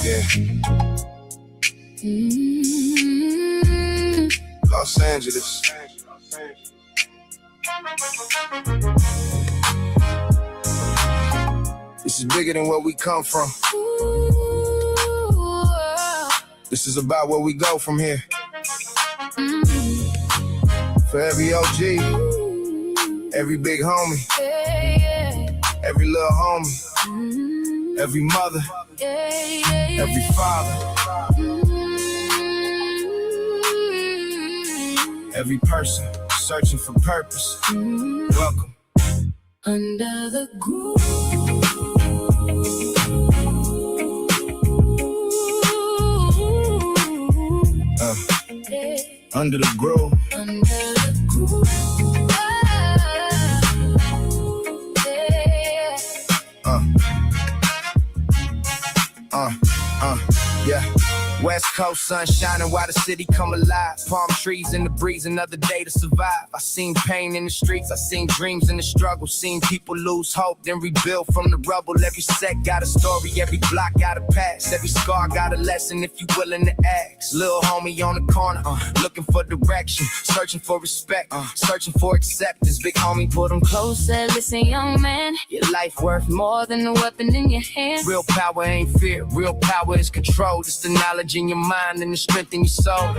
Yeah. Los Angeles. This is bigger than where we come from. This is about where we go from here. For every OG, every big homie, every little homie, every mother, every father, every person searching for purpose. Welcome. Under the groove. Under the groove. Under the groove. Yeah. West Coast sun shining while the city come alive. Palm trees in the breeze, another day to survive. I seen pain in the streets, I seen dreams in the struggle. Seen people lose hope, then rebuild from the rubble. Every set got a story, every block got a past. Every scar got a lesson if you willing to ask. Little homie on the corner, looking for direction. Searching for respect, searching for acceptance. Big homie, pull them closer, listen young man. Your life worth more than the weapon in your hand. Real power ain't fear, real power is control. It's the knowledge in your mind and the strength in your soul.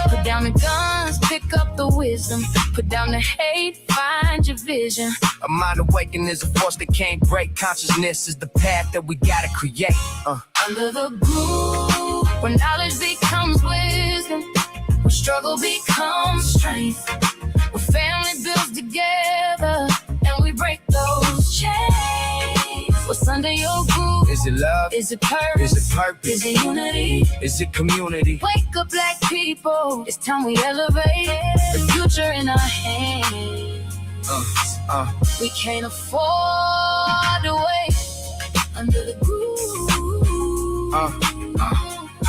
Put down the guns, pick up the wisdom. Put down the hate, find your vision. A mind awakening is a force that can't break. Consciousness is the path that we gotta create. Under the groove, where knowledge becomes wisdom, where struggle becomes strength, where family builds together and we break those chains. What's under your groove? Is it love? Is it purpose? Is it purpose? Is it unity? Is it community? Wake up black people, it's time we elevate. The future in our hands. We can't afford to wait. Under the groove.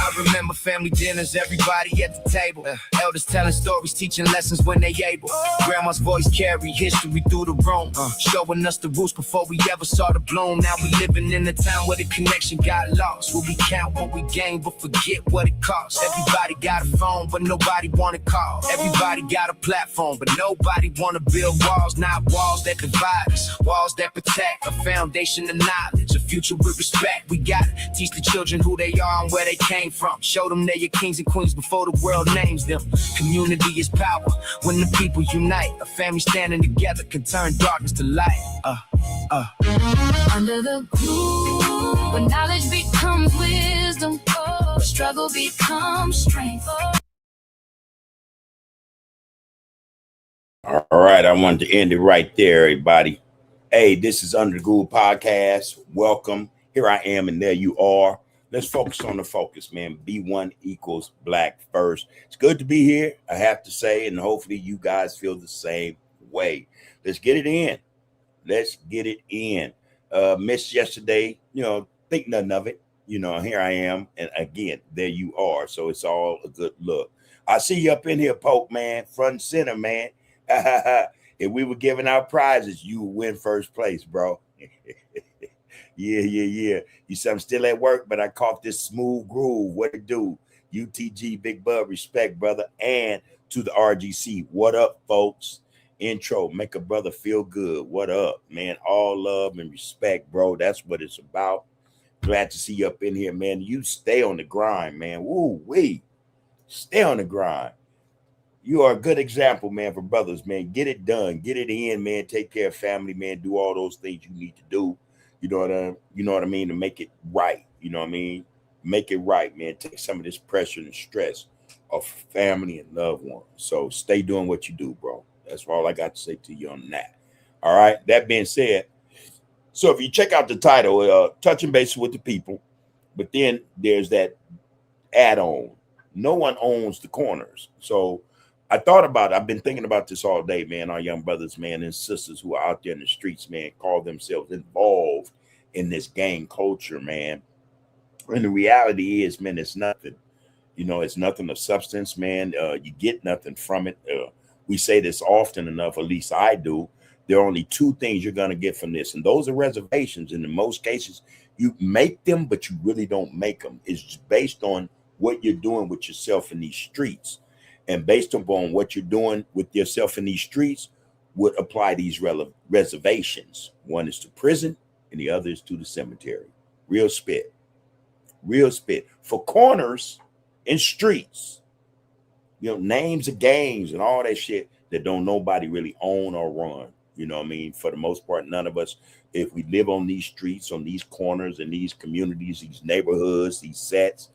I remember family dinners, everybody at the table. Elders telling stories, teaching lessons when they able. Grandma's voice carry history through the room, showing us the roots before we ever saw the bloom. Now we living in a time where the connection got lost, where we count what we gain but forget what it costs. Everybody got a phone but nobody wanna call. Everybody got a platform but nobody wanna build walls. Not walls that divide us, walls that protect. A foundation of knowledge, a future with respect. We gotta teach the children who they are and where they came from. Show them they're your kings and queens before the world names them. Community is power when the people unite. A family standing together can turn darkness to light. Under the groove, when knowledge becomes wisdom, where struggle becomes strength. All right, I wanted to end it right there, everybody. Hey, this is Under the Groove Podcast. Welcome. Here I am, and there you are. Let's focus on the focus, man. B1 equals Black First. It's good to be here, I have to say, and hopefully you guys feel the same way. Let's get it in. Let's get it in. Missed yesterday, think nothing of it. Here I am, and again, there you are. So it's all a good look. I see you up in here, Pope, man, front and center, man. If we were giving out prizes, you would win first place, bro. Yeah. You said I'm still at work, but I caught this smooth groove. What it do? UTG, Big Bub, respect, brother. And to the RGC, what up, folks? Intro, make a brother feel good. What up, man? All love and respect, bro. That's what it's about. Glad to see you up in here, man. You stay on the grind, man. Woo-wee. Stay on the grind. You are a good example, man, for brothers, man. Get it done. Get it in, man. Take care of family, man. Do all those things you need to do. You know what I mean? To make it right. You know what I mean? Make it right, man. Take some of this pressure and stress off family and loved ones. So stay doing what you do, bro. That's all I got to say to you on that. All right. That being said, so if you check out the title, Touching Bases with the People, but then there's that add-on. No one owns the corners. So I've been thinking about this all day, man. Our young brothers, man, and sisters who are out there in the streets, man, call themselves involved in this gang culture, man. And the reality is, man, it's nothing. It's nothing of substance, man. You get nothing from it. We say this often enough, at least I do. There are only two things you're going to get from this, and those are reservations. And in most cases, You make them, but you really don't make them. It's based on what you're doing with yourself in these streets. And based upon what you're doing with yourself in these streets would apply these reservations. One is to prison and the other is to the cemetery. Real spit. Real spit. For corners and streets, you know, names of gangs and all that shit that don't nobody really own or run. You know what I mean? For the most part, none of us, if we live on these streets, on these corners, in these communities, these neighborhoods, these sets,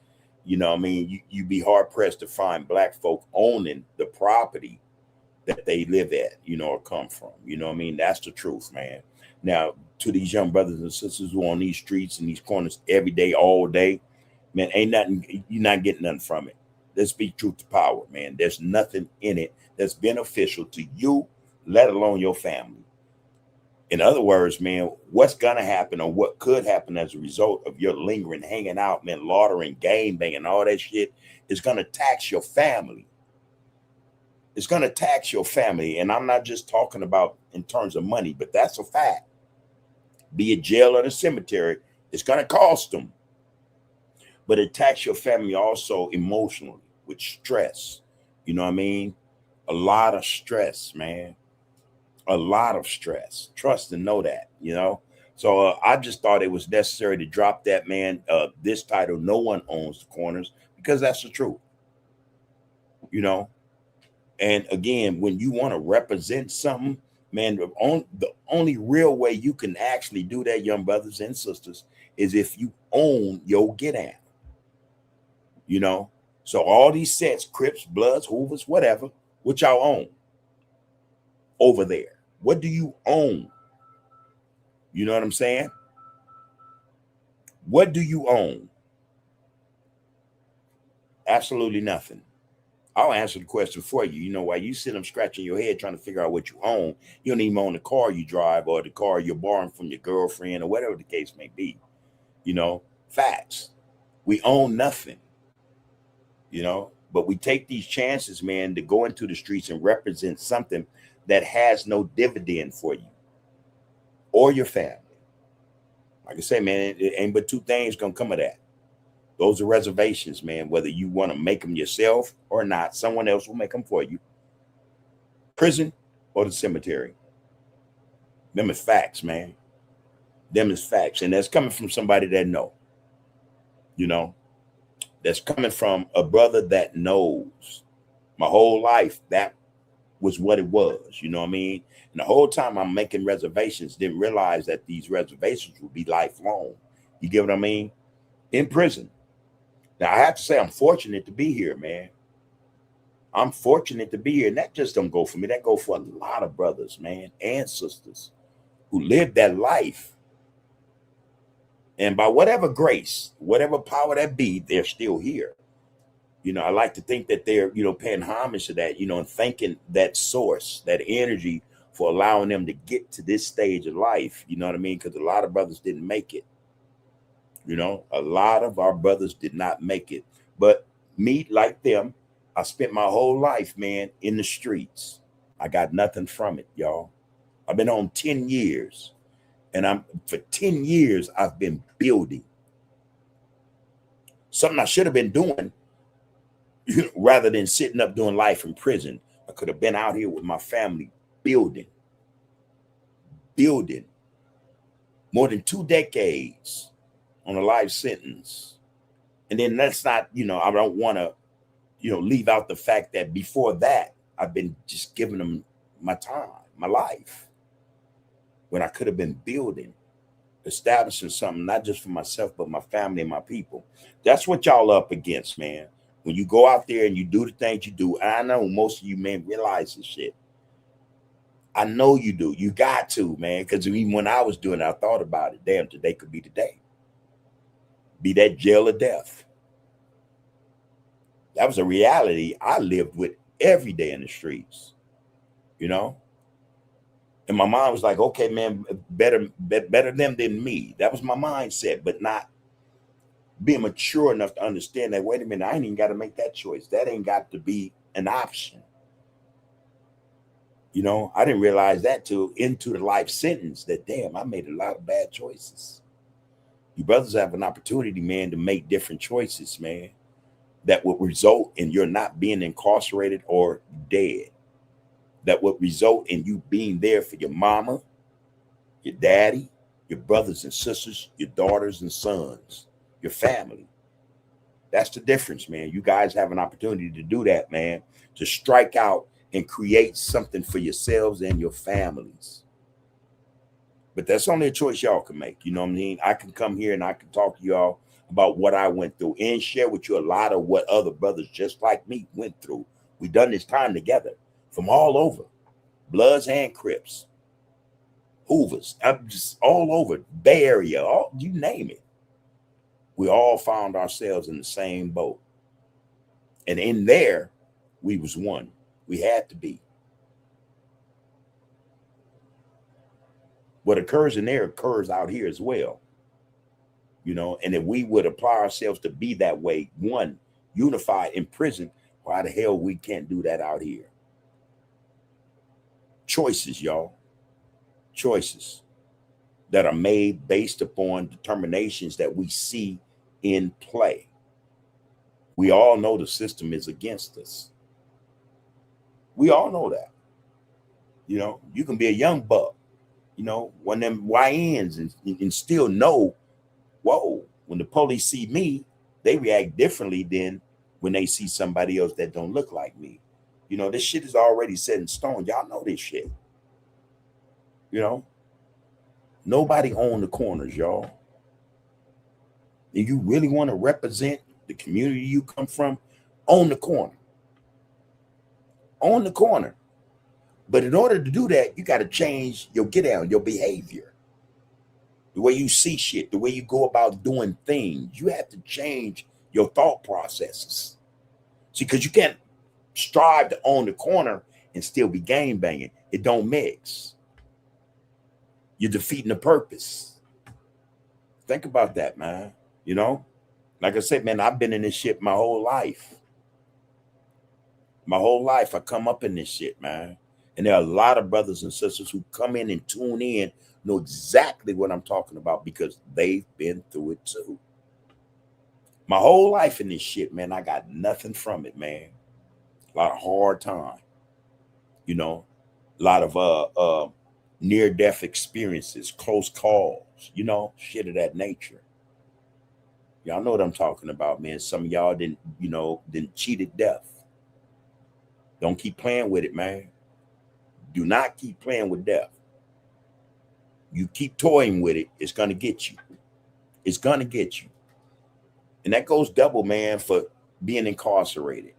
you know what I mean? You'd be hard pressed to find black folk owning the property that they live at, you know, or come from. You know what I mean? That's the truth, man. Now, to these young brothers and sisters who are on these streets and these corners every day, all day, man, ain't nothing, you're not getting nothing from it. Let's speak truth to power, man. There's nothing in it that's beneficial to you, let alone your family. In other words, man, what's going to happen or what could happen as a result of your lingering, hanging out, man, laundering, game banging, all that shit is going to tax your family. It's going to tax your family. And I'm not just talking about in terms of money, but that's a fact. Be it jail or the cemetery, it's going to cost them. But it tax your family also emotionally with stress. You know what I mean? A lot of stress, man. A lot of stress. Trust and know that, you know? So I just thought it was necessary to drop that, man. This title, No One Owns the Corners, because that's the truth, you know? And again, when you want to represent something, man, the only real way you can actually do that, young brothers and sisters, is if you own your get out, you know? So all these sets, Crips, Bloods, Hoovers, whatever, what y'all own over there? What do you own? You know what I'm saying? What do you own? Absolutely nothing. I'll answer the question for you. You know, while you sit them scratching your head trying to figure out what you own, you don't even own the car you drive or the car you're borrowing from your girlfriend or whatever the case may be. You know, facts. We own nothing, you know, but we take these chances, man, to go into the streets and represent something that has no dividend for you or your family. Like I say, man, it ain't but two things gonna come of that. Those are reservations, man. Whether you want to make them yourself or not, someone else will make them for you. Prison or the cemetery. Them is facts, man. Them is facts. And that's coming from somebody that know. You know, that's coming from a brother that knows. My whole life, that was what it was. You know what I mean? And the whole time I'm making reservations, didn't realize that these reservations would be lifelong. You get what I mean? In prison. Now, I have to say I'm fortunate to be here, man. I'm fortunate to be here. And that just don't go for me. That go for a lot of brothers, man, and sisters who live that life. And by whatever grace, whatever power that be, they're still here. You know, I like to think that they're, you know, paying homage to that, you know, and thanking that source, that energy for allowing them to get to this stage of life. You know what I mean? Because a lot of brothers didn't make it. You know, a lot of our brothers did not make it. But me, like them, I spent my whole life, man, in the streets. I got nothing from it, y'all. I've been on 10 years. And for 10 years, I've been building. Something I should have been doing rather than sitting up doing life in prison. I could have been out here with my family building. More than 2 decades on a life sentence. And then that's not, you know, I don't want to, you know, leave out the fact that before that, I've been just giving them my time, my life, when I could have been building, establishing something, not just for myself, but my family and my people. That's what y'all up against, man. When you go out there and you do the things you do, and I know most of you men realize this shit. I know you do. You got to, man, because even when I was doing it, I thought about it. Damn, today could be the day. Be that jail or death. That was a reality I lived with every day in the streets, you know? And my mind was like, okay, man, better them than me. That was my mindset, but not being mature enough to understand that, wait a minute, I ain't even got to make that choice. That ain't got to be an option. You know, I didn't realize that till into the life sentence that, damn, I made a lot of bad choices. You brothers have an opportunity, man, to make different choices, man, that would result in your not being incarcerated or dead. That would result in you being there for your mama, your daddy, your brothers and sisters, your daughters and sons, your family. That's the difference, man. You guys have an opportunity to do that, man, to strike out and create something for yourselves and your families. But that's only a choice y'all can make. You know what I mean? I can come here and I can talk to y'all about what I went through and share with you a lot of what other brothers just like me went through. We done this time together from all over, Bloods and Crips, Hoovers. I'm just all over, Bay Area, all, you name it. We all found ourselves in the same boat. And in there, we was one. We had to be. What occurs in there occurs out here as well. You know, and if we would apply ourselves to be that way, one, unified in prison, why the hell we can't do that out here? Choices, y'all. Choices that are made based upon determinations that we see in play. We all know the system is against us. We all know that. You know, you can be a young buck, you know, one of them YNs and still know, whoa, when the police see me, they react differently than when they see somebody else that don't look like me. You know, this shit is already set in stone. Y'all know this shit. You know, nobody owns the corners, y'all. And you really want to represent the community you come from, own the corner. Own the corner. But in order to do that, you got to change your get down, your behavior, the way you see shit, the way you go about doing things. You have to change your thought processes. See, because you can't strive to own the corner and still be game banging. It don't mix. You're defeating the purpose. Think about that, man. You know, like I said, man, I've been in this shit my whole life. My whole life, I come up in this shit, man. And there are a lot of brothers and sisters who come in and tune in, know exactly what I'm talking about because they've been through it too. My whole life in this shit, man, I got nothing from it, man. A lot of hard time, you know, a lot of near-death experiences, close calls, you know, shit of that nature. Y'all know what I'm talking about, man. Some of y'all didn't cheated death. Don't keep playing with it, man. Do not keep playing with death. You keep toying with it, it's going to get you. It's going to get you. And that goes double, man, for being incarcerated.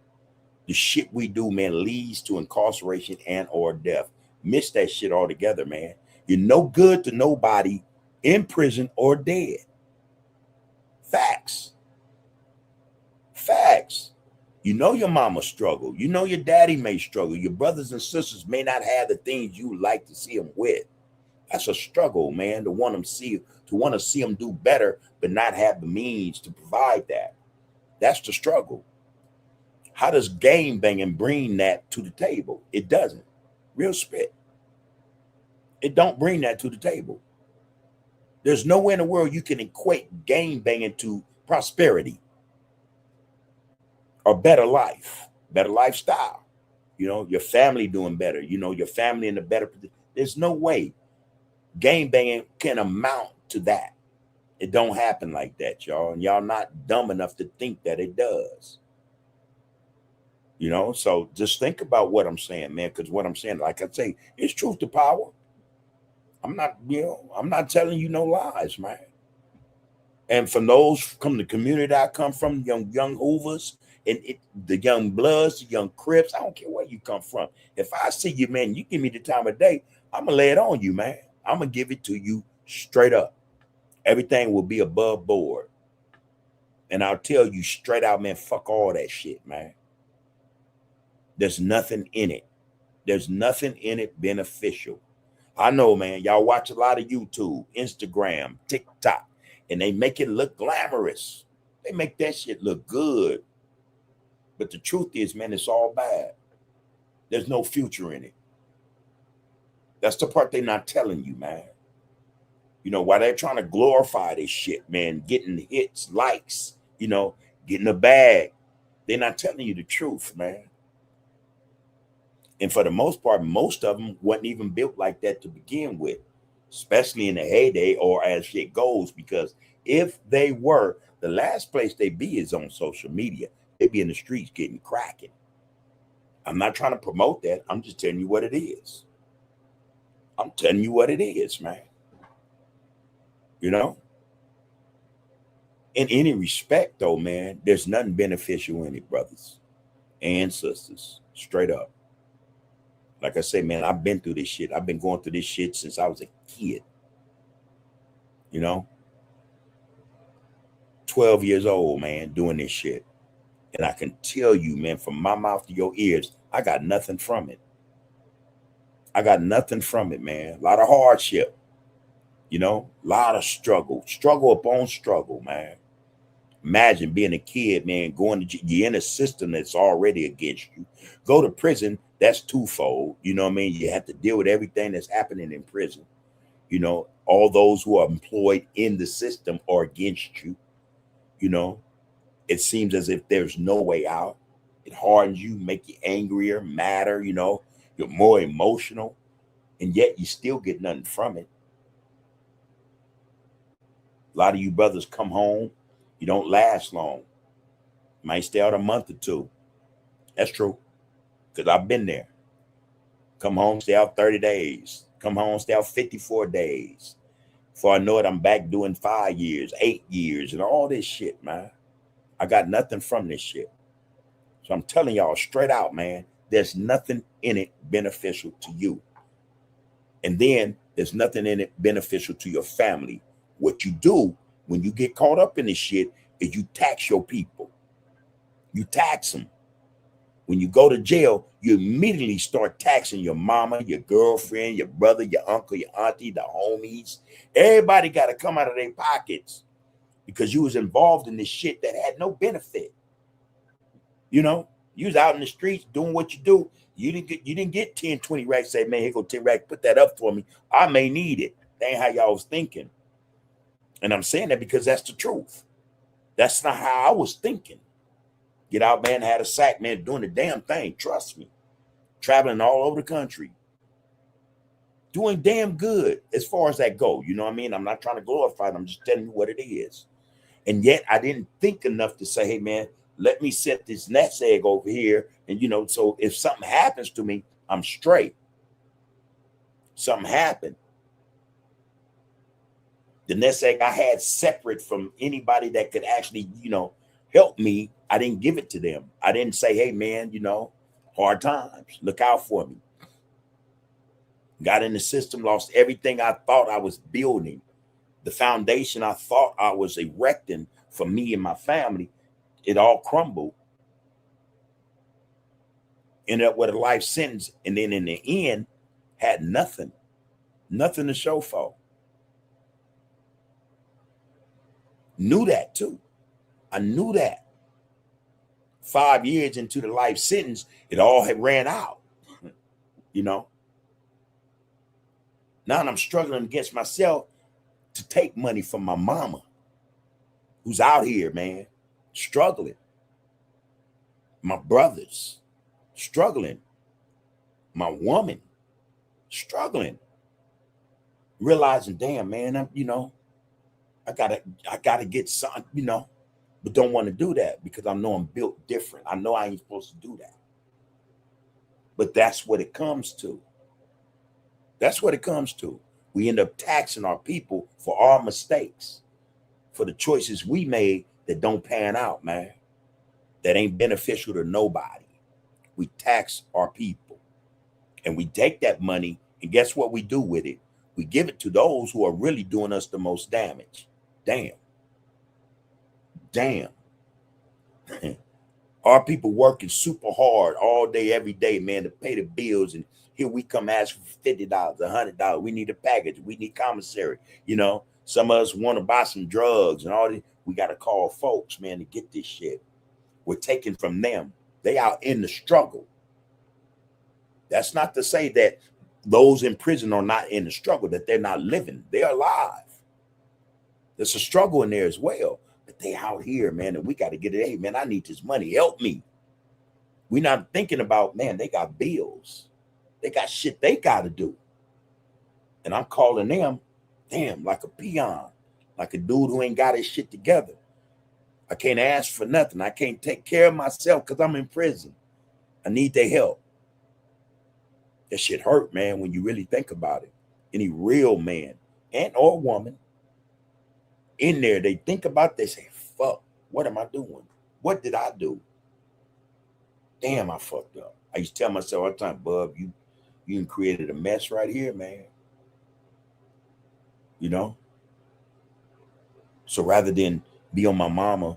The shit we do, man, leads to incarceration and or death. Miss that shit altogether, man. You're no good to nobody in prison or dead. Facts. Facts. You know your mama struggled. You know your daddy may struggle. Your brothers and sisters may not have the things you like to see them with. That's a struggle, man, to want to see them do better, but not have the means to provide that. That's the struggle. How does game banging bring that to the table? It doesn't. Real spit. It don't bring that to the table. There's nowhere in the world you can equate game banging to prosperity or better life, better lifestyle. You know, your family doing better. You know, your family in a better position. There's no way game banging can amount to that. It don't happen like that, y'all. And y'all not dumb enough to think that it does. You know, so just think about what I'm saying, man, because what I'm saying, like I say, it's truth to power. I'm not telling you no lies, man. And from those from the community I come from, young Hoovers and the young Bloods, the young Crips, I don't care where you come from. If I see you, man, you give me the time of day, I'm going to lay it on you, man. I'm going to give it to you straight up. Everything will be above board. And I'll tell you straight out, man, fuck all that shit, man. There's nothing in it. There's nothing in it beneficial. I know, man, y'all watch a lot of YouTube, Instagram, TikTok, and they make it look glamorous. They make that shit look good. But the truth is, man, it's all bad. There's no future in it. That's the part they're not telling you, man. You know, while they're trying to glorify this shit, man, getting hits, likes, you know, getting a bag, they're not telling you the truth, man. And for the most part, most of them wasn't even built like that to begin with, especially in the heyday or as shit goes. Because if they were, the last place they be is on social media. They be in the streets getting cracking. I'm not trying to promote that. I'm just telling you what it is. I'm telling you what it is, man. You know? In any respect, though, man, there's nothing beneficial in it, brothers and sisters. Straight up. Like I say, man, I've been through this shit. I've been going through this shit since I was a kid. You know? 12 years old, man, doing this shit. And I can tell you, man, from my mouth to your ears, I got nothing from it. I got nothing from it, man. A lot of hardship. You know? A lot of struggle. Struggle upon struggle, man. Imagine being a kid, man, going to you're in a system that's already against you. Go to prison, that's twofold. You know what I mean? You have to deal with everything that's happening in prison. You know, all those who are employed in the system are against you. You know, it seems as if there's no way out. It hardens you, make you angrier, madder, you know, you're more emotional, and yet you still get nothing from it. A lot of you brothers come home, you don't last long. Might stay out a month or two. That's true. Because I've been there. Come home, stay out 30 days. Come home, stay out 54 days. Before I know it, I'm back doing 5 years, 8 years, and all this shit, man. I got nothing from this shit. So I'm telling y'all straight out, man, there's nothing in it beneficial to you. And then there's nothing in it beneficial to your family. What you do when you get caught up in this shit is you tax your people. You tax them. When you go to jail, you immediately start taxing your mama, your girlfriend, your brother, your uncle, your auntie, the homies. Everybody got to come out of their pockets because you was involved in this shit that had no benefit. You know, you was out in the streets doing what you do. You didn't get 10, 20 racks. Say, man, here go 10 racks. Put that up for me. I may need it. That ain't how y'all was thinking. And I'm saying that because that's the truth. That's not how I was thinking. Get out, man, had a sack, man, doing the damn thing. Trust me. Traveling all over the country. Doing damn good as far as that go. You know what I mean? I'm not trying to glorify it. I'm just telling you what it is. And yet I didn't think enough to say, hey, man, let me set this nest egg over here. And, you know, so if something happens to me, I'm straight. Something happened. The nest egg I had separate from anybody that could actually, you know, help me. I didn't give it to them. I didn't say, hey, man, you know, hard times. Look out for me. Got in the system, lost everything I thought I was building. The foundation I thought I was erecting for me and my family, it all crumbled. Ended up with a life sentence. And then in the end, had nothing to show for. Knew that too. I knew that. 5 years into the life sentence, it all had ran out. You know. Now I'm struggling against myself to take money from my mama, who's out here, man, struggling. My brothers, struggling. My woman, struggling. Realizing, damn, man, I gotta get something, you know, but don't want to do that because I know I'm built different. I know I ain't supposed to do that. But that's what it comes to. That's what it comes to. We end up taxing our people for our mistakes, for the choices we made that don't pan out, man, that ain't beneficial to nobody. We tax our people and we take that money and guess what we do with it? We give it to those who are really doing us the most damage. Damn. Our people working super hard all day, every day, man, to pay the bills. And here we come ask for $50, $100. We need a package. We need commissary. You know, some of us want to buy some drugs and all this. We got to call folks, man, to get this shit. We're taking from them. They out in the struggle. That's not to say that those in prison are not in the struggle, that they're not living. They're alive. There's a struggle in there as well. But they out here, man, and we got to get it. Hey, man, I need this money. Help me. We're not thinking about, man, they got bills. They got shit they got to do. And I'm calling them, damn, like a peon, like a dude who ain't got his shit together. I can't ask for nothing. I can't take care of myself because I'm in prison. I need their help. That shit hurt, man, when you really think about it. Any real man and or woman in there, they think about it, they say, fuck, what am I doing? What did I do? Damn, I fucked up. I used to tell myself all the time, Bub, you created a mess right here, man. You know? So rather than be on my mama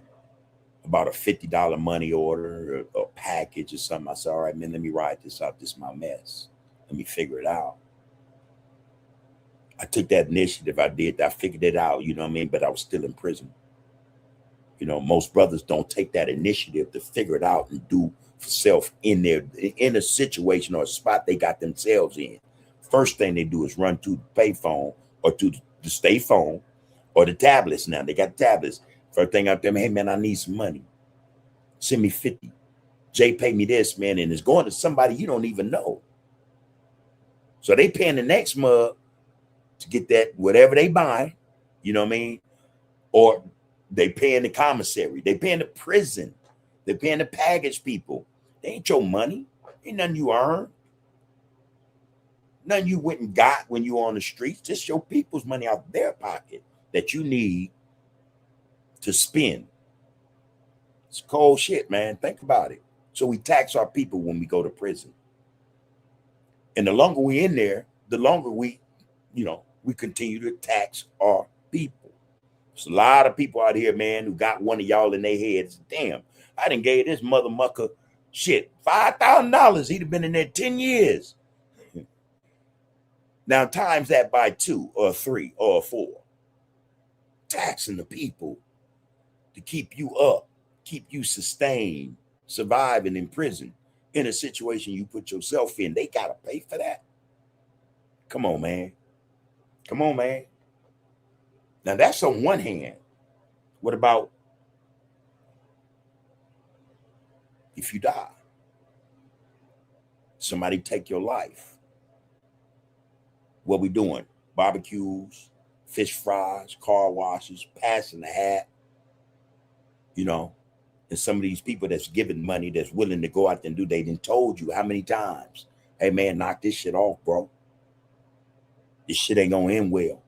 about a $50 money order or a package or something, I said, all right, man, let me ride this out. This is my mess. Let me figure it out. I took that initiative. I figured it out, you know what I mean? But I was still in prison. You know, most brothers don't take that initiative to figure it out and do for self in a situation or a spot they got themselves in. First thing they do is run to the payphone or to the state phone or the tablets. Now they got tablets. First thing out there, hey man, I need some money. Send me 50. Jay, pay me this, man, and it's going to somebody you don't even know. So they paying the next mug to get that whatever they buy, you know what I mean? Or they paying the commissary, they paying the prison, they paying the package people. They ain't your money. Ain't nothing you earned. Nothing you went and got when you on the streets. Just your people's money out their pocket that you need to spend. It's cold shit, man. Think about it. So we tax our people when we go to prison. And the longer we in there, the longer we continue to tax our people. There's a lot of people out here, man, who got one of y'all in their heads. Damn, I done gave this mother mucker shit, $5,000. He'd have been in there 10 years. Now times that by 2 or 3 or 4. Taxing the people to keep you up, keep you sustained, surviving in prison in a situation you put yourself in. They got to pay for that. Come on, man. Come on, man. Now that's on one hand. What about if you die? Somebody take your life. What we doing? Barbecues, fish fries, car washes, passing the hat. You know, and some of these people that's giving money, that's willing to go out there and do, they done told you how many times, hey man, knock this shit off, bro. This shit ain't gonna end well.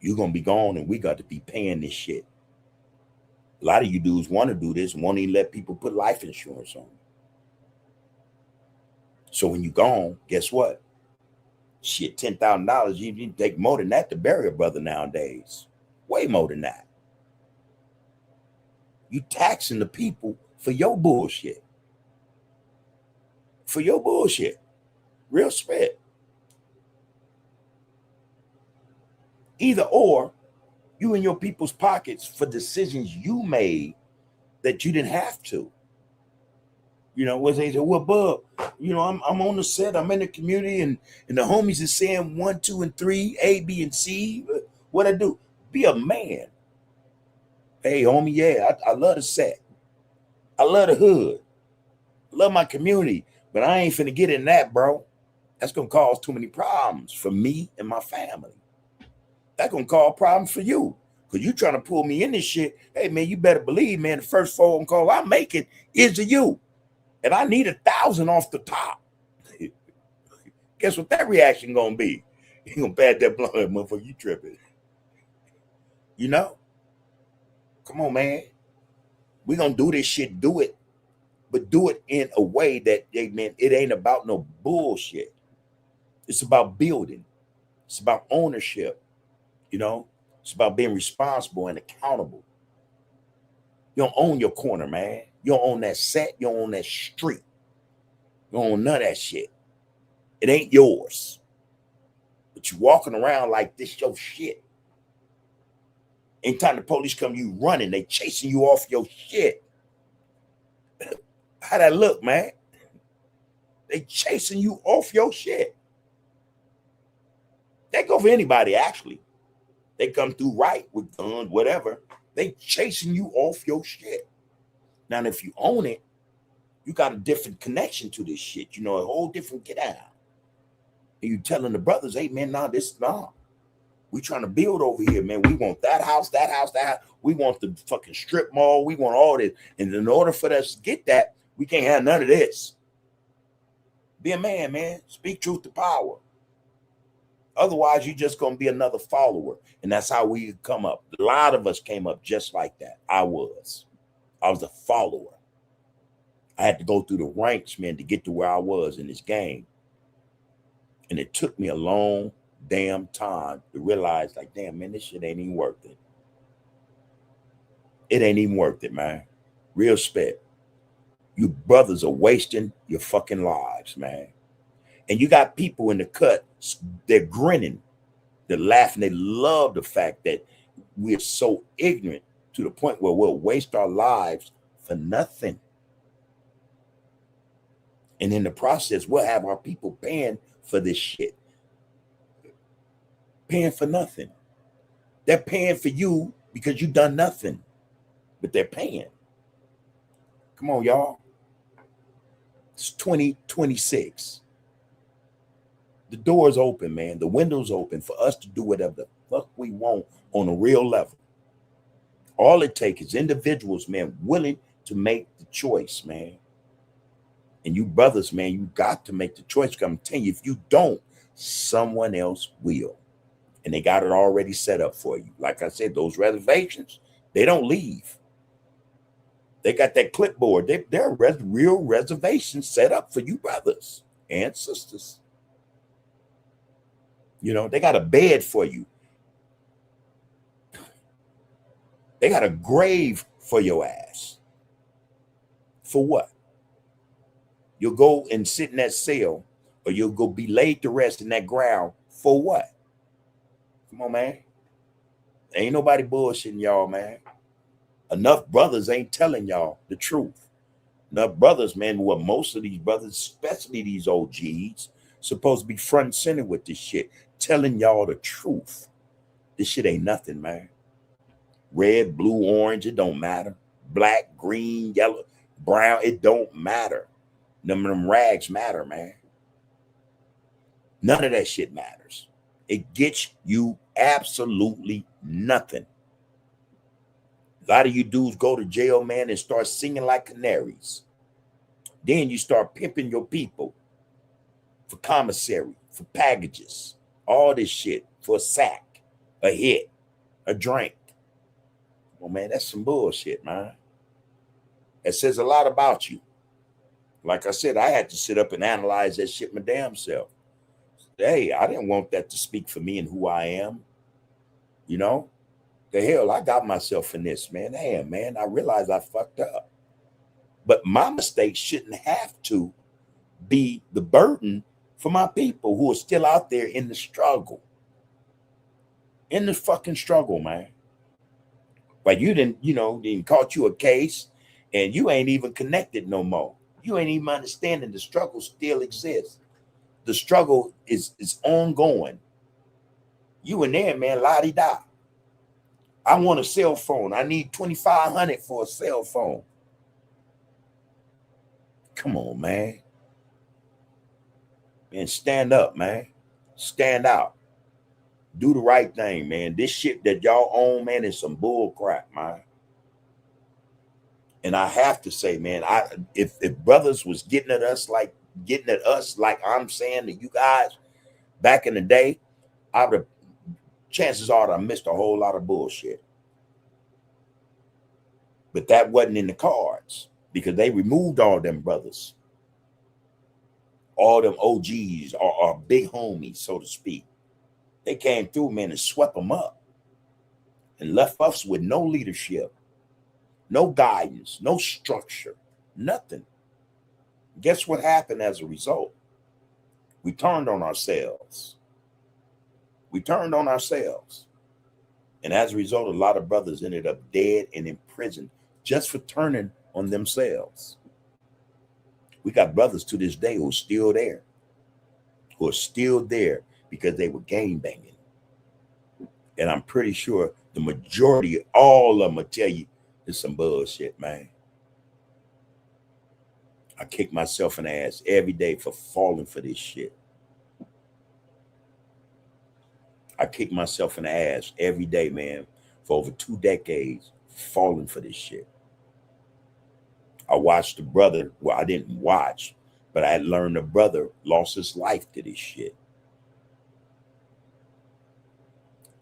You're gonna be gone and we got to be paying this shit. A lot of you dudes want to do this, won't even let people put life insurance on you. So when you gone, guess what? Shit, $10,000, you need to take more than that to bury a brother nowadays. Way more than that. You taxing the people for your bullshit. For your bullshit. Real spit. Either or, you in your people's pockets for decisions you made that you didn't have to. You know, what they say, well, Bub, you know, I'm on the set, I'm in the community, and the homies is saying 1, 2, and 3, A, B, and C. What I do? Be a man. Hey, homie, yeah, I love the set. I love the hood. I love my community, but I ain't finna get in that, bro. That's gonna cause too many problems for me and my family. That's gonna cause problems for you, because you trying to pull me in this shit. Hey, man, you better believe, man, the first phone call I'm making is to you. And I need 1,000 off the top. Guess what that reaction gonna be? You gonna pat that blunt, motherfucker, you tripping. You know? Come on, man. We gonna do this shit, do it. But do it in a way that, man, it ain't about no bullshit. It's about building. It's about ownership. You know? It's about being responsible and accountable. You don't own your corner, man. You don't own that set. You don't own that street. You don't own none of that shit. It ain't yours. But you walking around like this your shit. Anytime the police come, you running. They chasing you off your shit. How that look, man? They chasing you off your shit. That go for anybody, actually. They come through right with guns, whatever. They chasing you off your shit. Now, if you own it, you got a different connection to this shit. You know, a whole different get out. And you telling the brothers, hey man, nah. We trying to build over here, man. We want that house, that house, that house. We want the fucking strip mall. We want all this. And in order for us to get that, we can't have none of this. Be a man. Speak truth to power. Otherwise, you're just going to be another follower. And that's how we come up. A lot of us came up just like that. I was a follower. I had to go through the ranks, man, to get to where I was in this game. And it took me a long damn time to realize, like, damn, man, this shit ain't even worth it. It ain't even worth it, man. Real spit. You brothers are wasting your fucking lives, man. And you got people in the cut, they're grinning, they're laughing, they love the fact that we're so ignorant to the point where we'll waste our lives for nothing. And in the process, we'll have our people paying for this shit. Paying for nothing. They're paying for you because you done nothing, but they're paying. Come on, y'all. It's 2026. The door's open, man. The window's open for us to do whatever the fuck we want on a real level. All it takes is individuals, man, willing to make the choice, man. And you brothers, man, you got to make the choice. I'm telling you, if you don't, someone else will. And they got it already set up for you. Like I said, those reservations, they don't leave. They got that clipboard. There are real reservations set up for you brothers and sisters. You know, they got a bed for you. They got a grave for your ass. For what? You'll go and sit in that cell, or you'll go be laid to rest in that ground. For what? Come on, man. Ain't nobody bullshitting y'all, man. Enough brothers ain't telling y'all the truth. Enough brothers, man, well, most of these brothers, especially these OGs, supposed to be front and center with this shit, telling y'all the truth. This shit ain't nothing, man. Red, blue, orange, it don't matter. Black, green, yellow, brown, it don't matter. None of them rags matter, man. None of that shit matters. It gets you absolutely nothing. A lot of you dudes go to jail, man, and start singing like canaries. Then you start pimping your people for commissary, for packages, all this shit, for a sack, a hit, a drink. Well, man, that's some bullshit, man. It says a lot about you. Like I said, I had to sit up and analyze that shit my damn self. Hey, I didn't want that to speak for me and who I am. You know? The hell, I got myself in this, man. Damn, man, I realized I fucked up. But my mistake shouldn't have to be the burden for my people who are still out there in the struggle. In the fucking struggle, man. But you didn't caught you a case and you ain't even connected no more. You ain't even understanding the struggle still exists. The struggle is ongoing. You in there, man, la-di-da. I want a cell phone. I need $2,500 for a cell phone. Come on, man. Man, stand up, man. Stand out. Do the right thing, man. This shit that y'all own, man, is some bull crap, man. And I have to say, man, if brothers was getting at us like I'm saying to you guys back in the day, chances are I missed a whole lot of bullshit. But that wasn't in the cards because they removed all them brothers, all them OGs or big homies, so to speak. They came through, man, and swept them up and left us with no leadership, no guidance, no structure, nothing. Guess what happened as a result? We turned on ourselves. We turned on ourselves. And as a result, a lot of brothers ended up dead and in prison just for turning on themselves. We got brothers to this day who are still there, because they were gang banging. And I'm pretty sure the majority, all of them will tell you it's some bullshit, man. I kick myself in the ass every day for falling for this shit. I kick myself in the ass every day, man, for over 2 decades, falling for this shit. I watched the brother, well, I didn't watch, but I had learned the brother lost his life to this shit.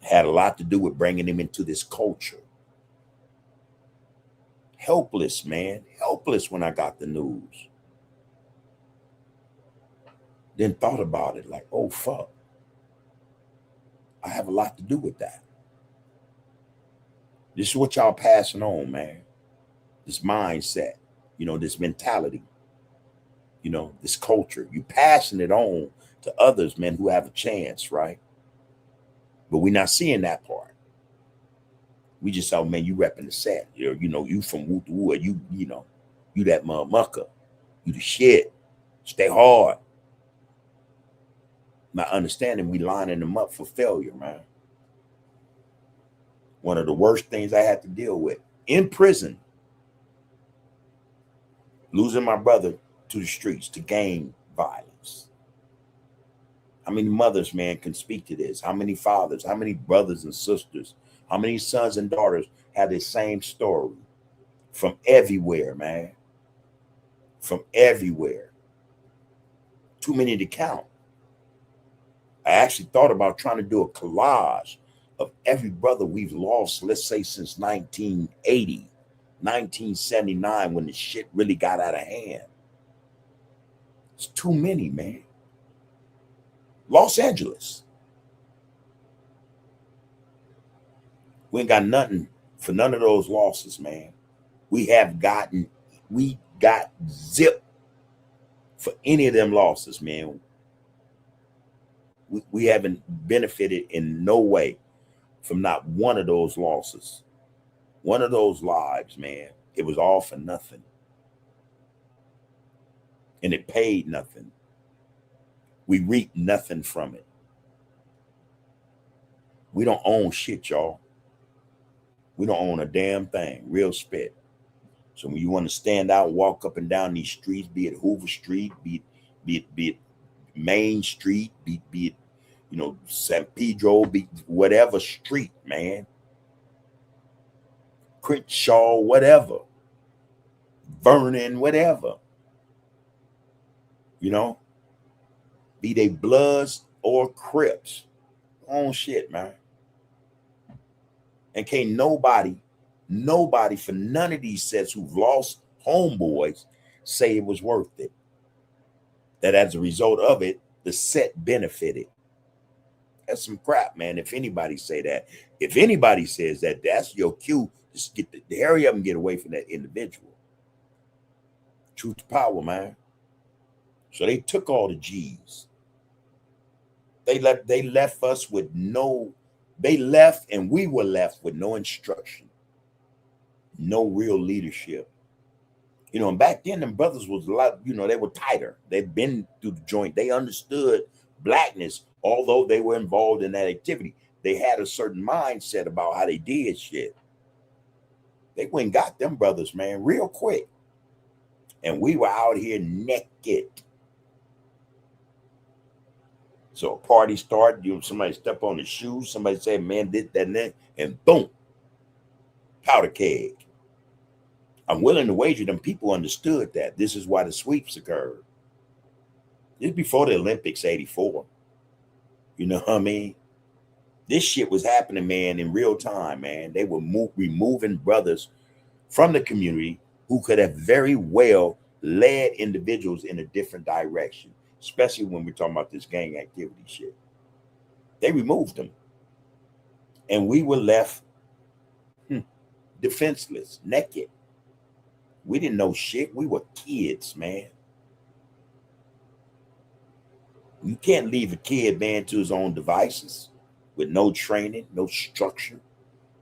Had a lot to do with bringing him into this culture. Helpless, man, helpless when I got the news. Then thought about it like, oh, fuck. I have a lot to do with that. This is what y'all passing on, man. This mindset, you know, this mentality, you know, this culture. You passing it on to others, man, who have a chance, right? But we're not seeing that part. We just saw, man, you repping the set. You know, you from Woo, you know, you that motherfucker. You the shit. Stay hard. Not understanding we lining them up for failure, man. One of the worst things I had to deal with in prison, losing my brother to the streets, to gang violence. How many mothers, man, can speak to this? How many fathers, how many brothers and sisters, how many sons and daughters have the same story from everywhere, man? From everywhere. Too many to count. I actually thought about trying to do a collage of every brother we've lost, let's say since 1980, 1979, when the shit really got out of hand. It's too many, man. Los Angeles. We ain't got nothing for none of those losses, man. We got zip for any of them losses, man. We haven't benefited in no way from not one of those losses. One of those lives, man, it was all for nothing. And it paid nothing. We reaped nothing from it. We don't own shit, y'all. We don't own a damn thing. Real spit. So when you want to stand out, walk up and down these streets, be it Hoover Street, be it Main Street, be it, you know, San Pedro, be whatever street, man. Crenshaw, whatever. Vernon, whatever. You know, be they Bloods or Crips. On shit, man. And can't nobody for none of these sets who've lost homeboys say it was worth it. That as a result of it, the set benefited. That's some crap, man. If anybody say that, if anybody says that, that's your cue. Just get the hurry up and get away from that individual. Truth to power, man. So they took all the G's. They left us with no, they left and we were left with no instruction, no real leadership. You know, and back then them brothers was a lot, you know, they were tighter. They'd been through the joint. They understood blackness, although they were involved in that activity. They had a certain mindset about how they did shit. They went and got them brothers, man, real quick. And we were out here naked. So a party started, you know, somebody step on the shoes, somebody say, man, did that and that, and boom, powder keg. I'm willing to wager them people understood that. This is why the sweeps occurred. This is before the Olympics, 84. You know what I mean? This shit was happening, man, in real time, man. They were removing brothers from the community who could have very well led individuals in a different direction, especially when we're talking about this gang activity shit. They removed them. And we were left defenseless, naked. We didn't know shit. We were kids, man. You can't leave a kid, man, to his own devices with no training, no structure,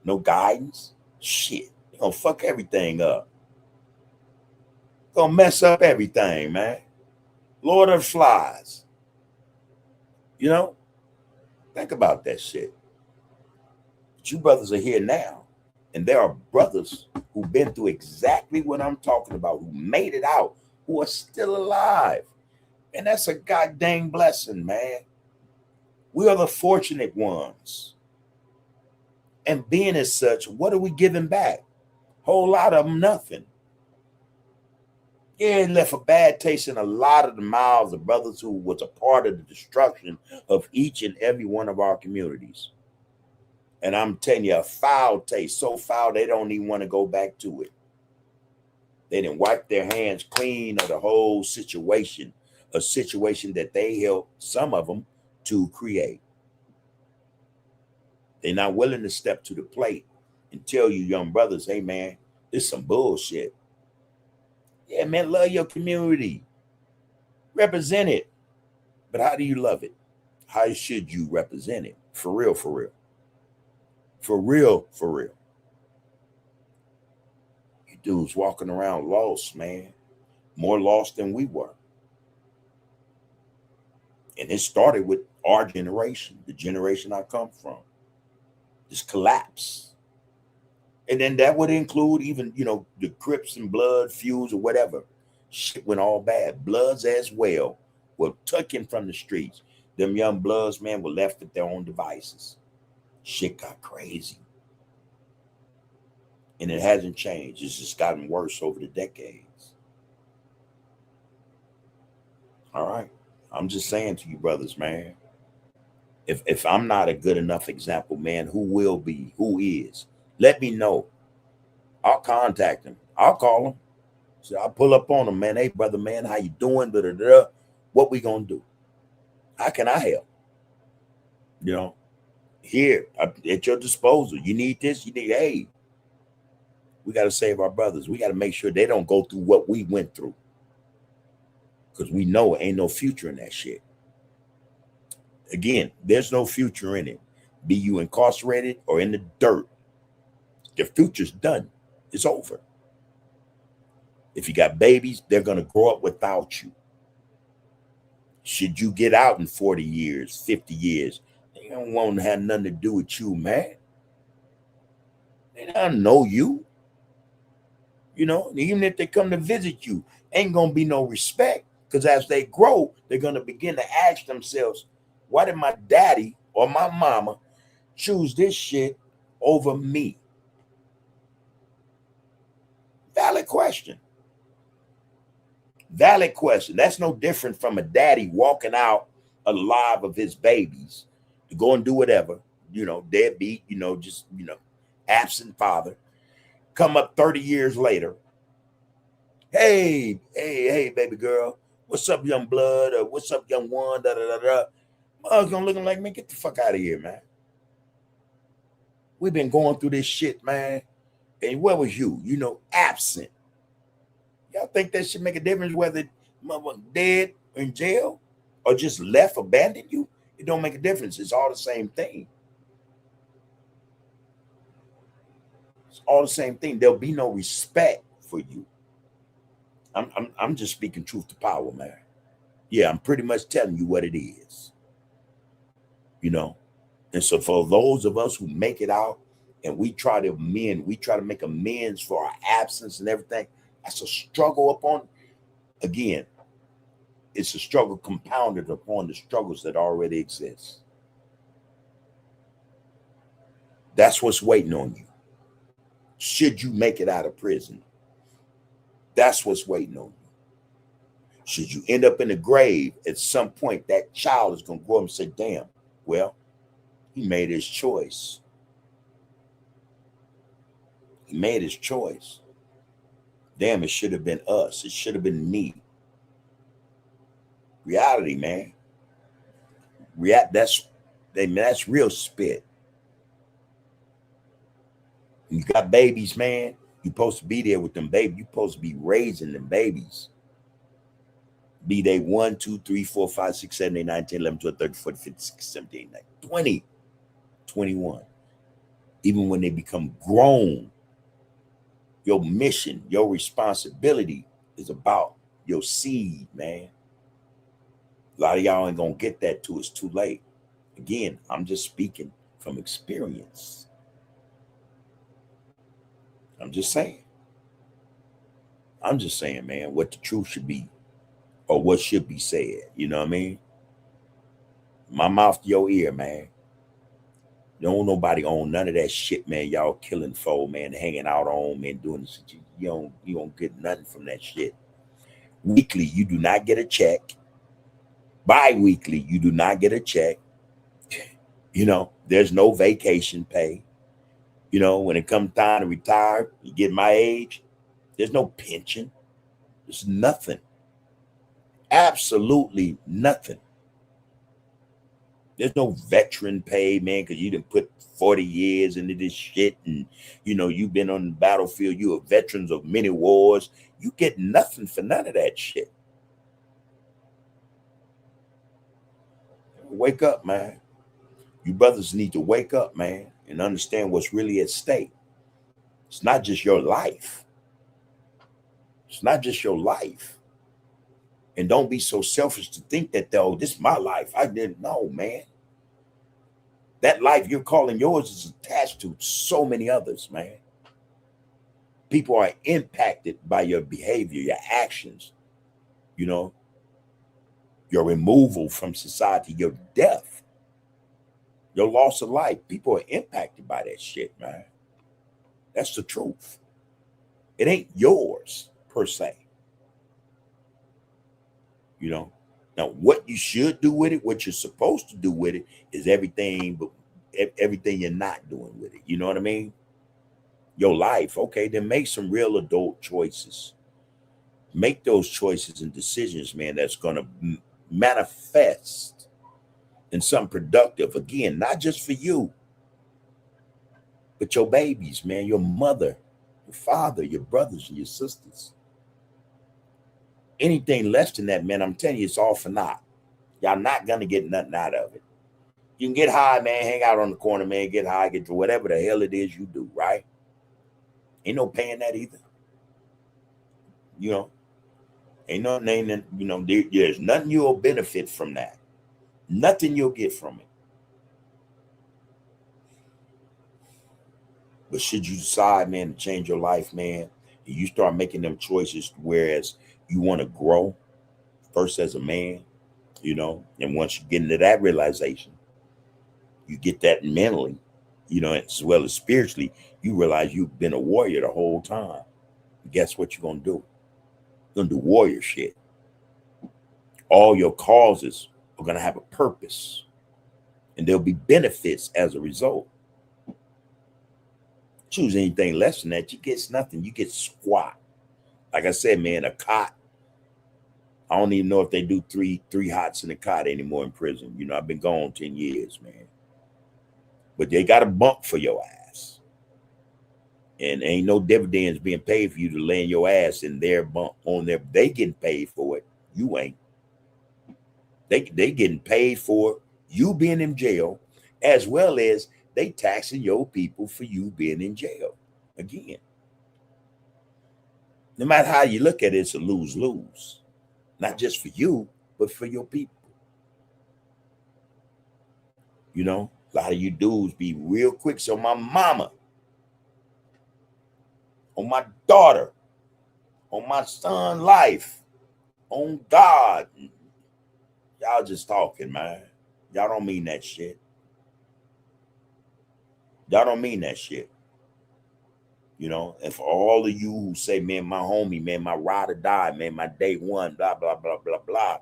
no guidance. Shit. You're gonna fuck everything up. Gonna mess up everything, man. Lord of the Flies. You know? Think about that shit. But you brothers are here now. And there are brothers who've been through exactly what I'm talking about, who made it out, who are still alive. And that's a goddamn blessing, man. We are the fortunate ones. And being as such, what are we giving back? Whole lot of them, nothing. Yeah, it left a bad taste in a lot of the mouths of brothers who was a part of the destruction of each and every one of our communities. And I'm telling you, a foul taste, so foul they don't even want to go back to it. They didn't wipe their hands clean of the whole situation, a situation that they helped, some of them, to create. They're not willing to step to the plate and tell you young brothers, hey man, this is some bullshit. Yeah, man, love your community. Represent it. But how do you love it? How should you represent it? For real, for real. For real, for real. You dudes walking around lost, man. More lost than we were. And it started with our generation, the generation I come from. This collapse. And then that would include even, the Crips and Blood, feuds or whatever. Shit went all bad. Bloods as well were taken from the streets. Them young Bloods, man, were left at their own devices. Shit got crazy. And it hasn't changed. It's just gotten worse over the decades. All right. I'm just saying to you brothers, man, if I'm not a good enough example, man, who will be? Who is? Let me know. I'll contact him. I'll call him. So I'll pull up on him, man. Hey, brother, man, how you doing? Da-da-da. What we gonna do? How can I help? Here, at your disposal. You need this? You need, hey, we got to save our brothers. We got to make sure they don't go through what we went through. Because we know ain't no future in that shit. Again, there's no future in it. Be you incarcerated or in the dirt. Your future's done. It's over. If you got babies, they're going to grow up without you. Should you get out in 40 years, 50 years, they don't want to have nothing to do with you, man. They don't know you. Even if they come to visit you, ain't going to be no respect. Because as they grow, they're going to begin to ask themselves, why did my daddy or my mama choose this shit over me? Valid question. Valid question. That's no different from a daddy walking out alive of his babies to go and do whatever, deadbeat, absent father. Come up 30 years later. Hey, baby girl. What's up, young blood? Or what's up, young one? Da da da da. Mug's gonna looking like, man, get the fuck out of here, man. We've been going through this shit, man. And where was you? Absent. Y'all think that should make a difference whether mother dead or in jail or just left, abandoned you? It don't make a difference. It's all the same thing. It's all the same thing. There'll be no respect for you. I'm just speaking truth to power, man. Yeah, I'm pretty much telling you what it is. And so for those of us who make it out and we try to make amends for our absence and everything, that's a struggle upon, again, it's a struggle compounded upon the struggles that already exist. That's what's waiting on you. Should you make it out of prison? That's what's waiting on you. Should you end up in the grave, at some point, that child is going to grow up and say, damn, well, he made his choice. He made his choice. Damn, it should have been us. It should have been me. Reality, man. That's real spit. You got babies, man. You're supposed to be there with them babies. You're supposed to be raising them babies. Be they 1, 2, 3, 4, 5, 6, 7, 8, 9, 10, 11, 12, 13, 14, 15, 16, 17, 18, 19, 20, 21. Even when they become grown, your mission, your responsibility is about your seed, man. A lot of y'all ain't gonna get that till it's too late. Again, I'm just speaking from experience. I'm just saying. I'm just saying, man, what the truth should be or what should be said. You know what I mean? My mouth to your ear, man. Don't nobody own none of that shit, man. Y'all killing foe, man, hanging out on, man, doing this. You don't get nothing from that shit. Weekly, you do not get a check. Bi-weekly, you do not get a check. You know, there's no vacation pay. You know, when it comes time to retire, you get my age, there's no pension. There's nothing. Absolutely nothing. There's no veteran pay, man, because you didn't put 40 years into this shit and, you know, you've been on the battlefield. You are veterans of many wars. You get nothing for none of that shit. Wake up, man. You brothers need to wake up, man, and understand what's really at stake. It's not just your life. It's not just your life. And don't be so selfish to think that, oh, this is my life. I didn't know, man. That life you're calling yours is attached to so many others, man. People are impacted by your behavior, your actions, you know, your removal from society, your death, your loss of life. People are impacted by that shit, man. That's the truth. It ain't yours per se. You know, now what you should do with it, what you're supposed to do with it is everything, but everything you're not doing with it. You know what I mean? Your life. Okay, then make some real adult choices. Make those choices and decisions, man, that's going to manifest in something productive. Again, not just for you, but your babies, man, your mother, your father, your brothers and your sisters. Anything less than that, man, I'm telling you, it's all for naught. Y'all not going to get nothing out of it. You can get high, man, hang out on the corner, man, get high, get to whatever the hell it is you do, right? Ain't no paying that either. You know, ain't no name that, you know, there's nothing you'll benefit from that. Nothing you'll get from it. But should you decide, man, to change your life, man, and you start making them choices, whereas you want to grow first as a man, you know, and once you get into that realization, you get that mentally, you know, as well as spiritually, you realize you've been a warrior the whole time. Guess what you're going to do? You're going to do warrior shit. All your causes are going to have a purpose, and there'll be benefits as a result. Choose anything less than that, you get nothing. You get squat. Like I said, man, a cot. I don't even know if they do three hots in a cot anymore in prison. You know, I've been gone 10 years, man. But they got a bunk for your ass. And ain't no dividends being paid for you to lay in your ass in their bunk on their. They getting paid for it. You ain't. They getting paid for you being in jail, as well as they taxing your people for you being in jail. Again, no matter how you look at it, it's a lose-lose. Not just for you, but for your people. You know, a lot of you dudes be real quick. So my mama, on my daughter, on my son's life, on God, y'all just talking, man. Y'all don't mean that shit. Y'all don't mean that shit. You know, and for all of you who say, man, my homie, man, my ride or die, man, my day one, blah, blah, blah, blah, blah.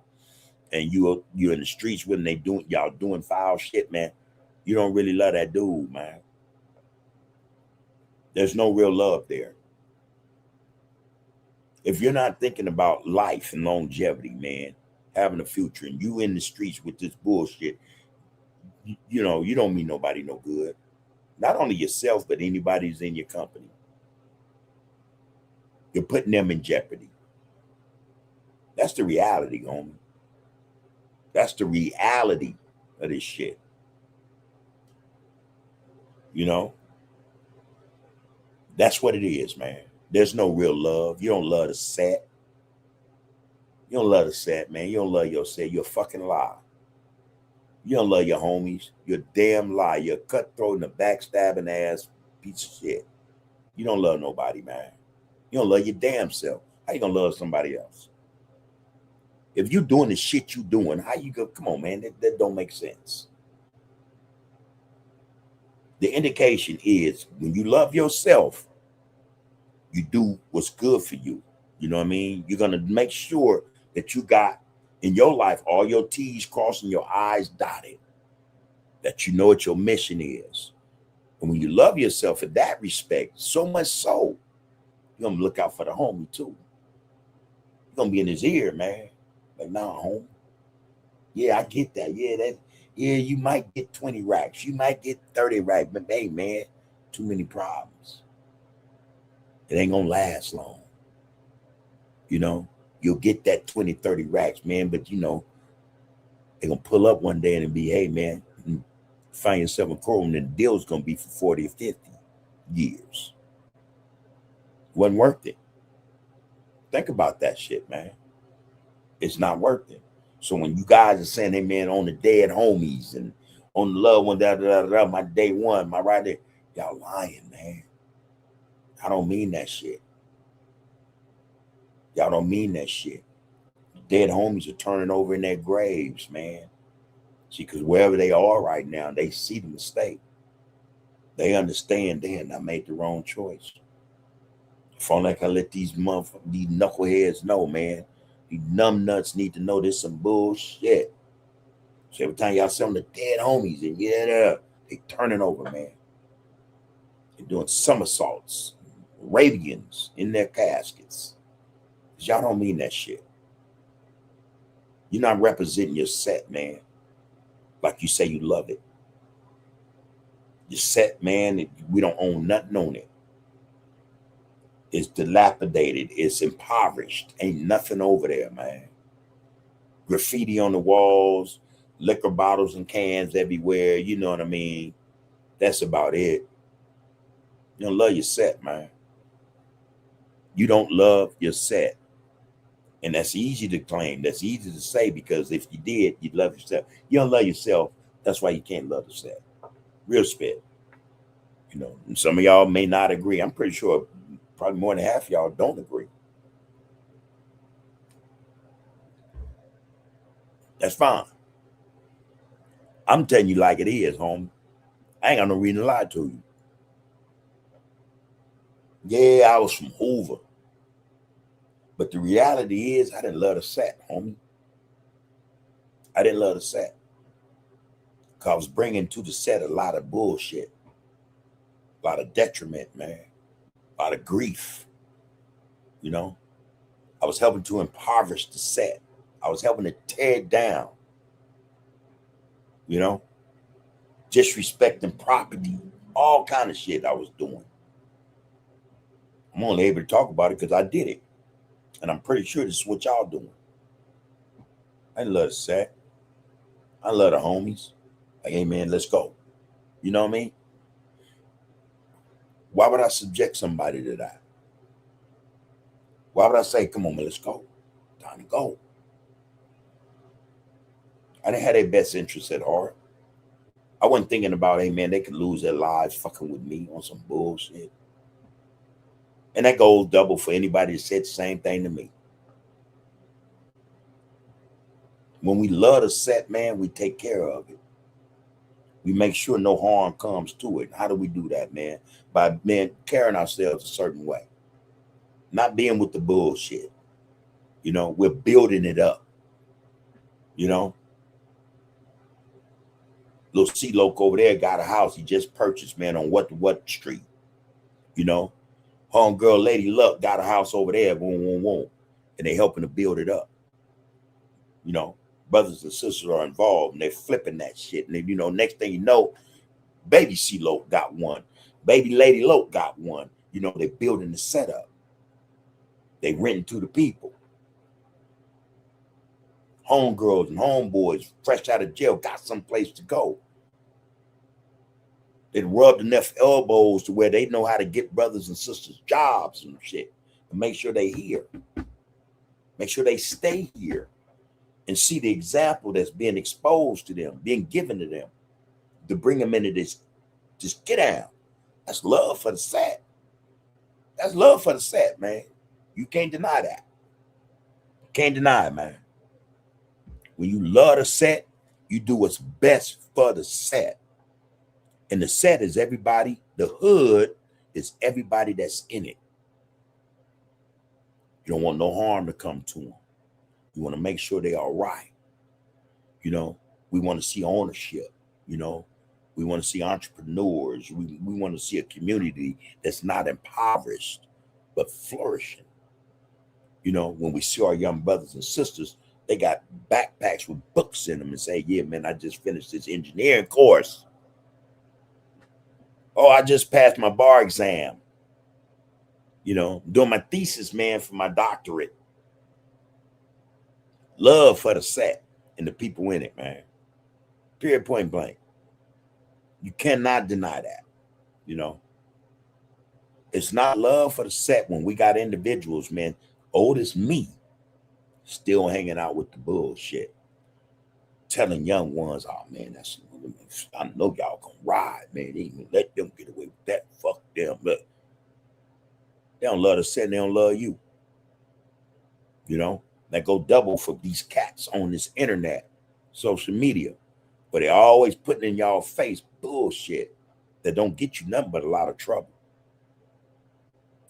And you're in the streets when y'all doing foul shit, man. You don't really love that dude, man. There's no real love there. If you're not thinking about life and longevity, man, having a future, and you in the streets with this bullshit, you know, you don't mean nobody no good. Not only yourself, but anybody who's in your company. You're putting them in jeopardy. That's the reality, homie. That's the reality of this shit. You know? That's what it is, man. There's no real love. You don't love the set. You don't love the set, man. You don't love your set. You're a fucking lie. You don't love your homies. You're a damn lie. You're a cutthroat and a backstabbing ass piece of shit. You don't love nobody, man. You don't love your damn self. How you gonna love somebody else? If you doing the shit you doing, how you go? Come on, man. That don't make sense. The indication is when you love yourself, you do what's good for you. You know what I mean? You're gonna make sure that you got in your life all your T's crossed and your I's dotted. That you know what your mission is. And when you love yourself in that respect, so much so, you're gonna look out for the homie too. You're gonna be in his ear, man. Like, nah, homie. Yeah, I get that. Yeah, you might get 20 racks. You might get 30 racks. But hey, man, too many problems. It ain't gonna last long. You know, you'll get that 20, 30 racks, man. But you know, they're gonna pull up one day and be, hey, man, find yourself a courtroom and the deal's gonna be for 40 or 50 years. Wasn't worth it. Think about that shit, man. It's not worth it. So when you guys are saying, hey, man, on the dead homies and on the loved one, my day one, my right there, y'all lying, man. I don't mean that shit. Y'all don't mean that shit. Dead homies are turning over in their graves, man. See, because wherever they are right now, they see the mistake. They understand, damn, I made the wrong choice. If only I can let these knuckleheads know, man. These numbnuts need to know this some bullshit. So every time y'all see them, the dead homies, and they turning over, man. They're doing somersaults, Arabians in their caskets. Because y'all don't mean that shit. You're not representing your set, man, like you say you love it. Your set, man, we don't own nothing on it. It's dilapidated. It's impoverished. Ain't nothing over there, man. Graffiti on the walls, liquor bottles and cans everywhere. You know what I mean? That's about it. You don't love your set, man. You don't love your set. And that's easy to claim. That's easy to say because if you did, you'd love yourself. You don't love yourself. That's why you can't love the set. Real spit. You know, and some of y'all may not agree. I'm pretty sure probably more than half of y'all don't agree. That's fine. I'm telling you like it is, homie. I ain't got no reason to lie to you. Yeah, I was from Hoover. But the reality is I didn't love the set, homie. I didn't love the set. Because I was bringing to the set a lot of bullshit. A lot of detriment, man. A lot of grief. You know? I was helping to impoverish the set. I was helping to tear it down. You know? Disrespecting property. All kind of shit I was doing. I'm only able to talk about it because I did it. And I'm pretty sure this is what y'all doing. I love the set. I love the homies. Like, hey, man, let's go. You know what I mean? Why would I subject somebody to that? Why would I say, come on, man, let's go. Time to go. I didn't have their best interests at heart. I wasn't thinking about, hey, man, they could lose their lives fucking with me on some bullshit. And that goes double for anybody that said the same thing to me. When we love the set, man, we take care of it. We make sure no harm comes to it. How do we do that, man? By, man, carrying ourselves a certain way. Not being with the bullshit. You know, we're building it up. You know? Little C-Loke over there got a house he just purchased, man, on what street. You know? Homegirl Lady Luck got a house over there, and they helping to build it up. You know? Brothers and sisters are involved, and they're flipping that shit. And then, you know, next thing you know, baby C-Loke got one. Baby Lady Loke got one. You know, they're building the setup. They renting to the people. Homegirls and homeboys, fresh out of jail, got someplace to go. They rubbed enough elbows to where they know how to get brothers and sisters jobs and shit. And make sure they here. Make sure they stay here. And see the example that's being exposed to them, being given to them, to bring them into this, just get down. That's love for the set. That's love for the set, man. You can't deny that. Can't deny it, man. When you love the set, you do what's best for the set. And the set is everybody. The hood is everybody that's in it. You don't want no harm to come to them. You want to make sure they are right. You know, we want to see ownership. You know, we want to see entrepreneurs. We want to see a community that's not impoverished, but flourishing. You know, when we see our young brothers and sisters, they got backpacks with books in them and say, yeah, man, I just finished this engineering course. Oh, I just passed my bar exam. You know, doing my thesis, man, for my doctorate. Love for the set and the people in it, man. Period, point blank. You cannot deny that. You know, it's not love for the set when we got individuals, man, old as me, still hanging out with the bullshit, telling young ones, oh man, I know y'all gonna ride, man. They ain't let them get away with that. Fuck them. But they don't love the set, they don't love you. You know, that go double for these cats on this internet, social media, but they always putting in y'all face bullshit that don't get you nothing but a lot of trouble.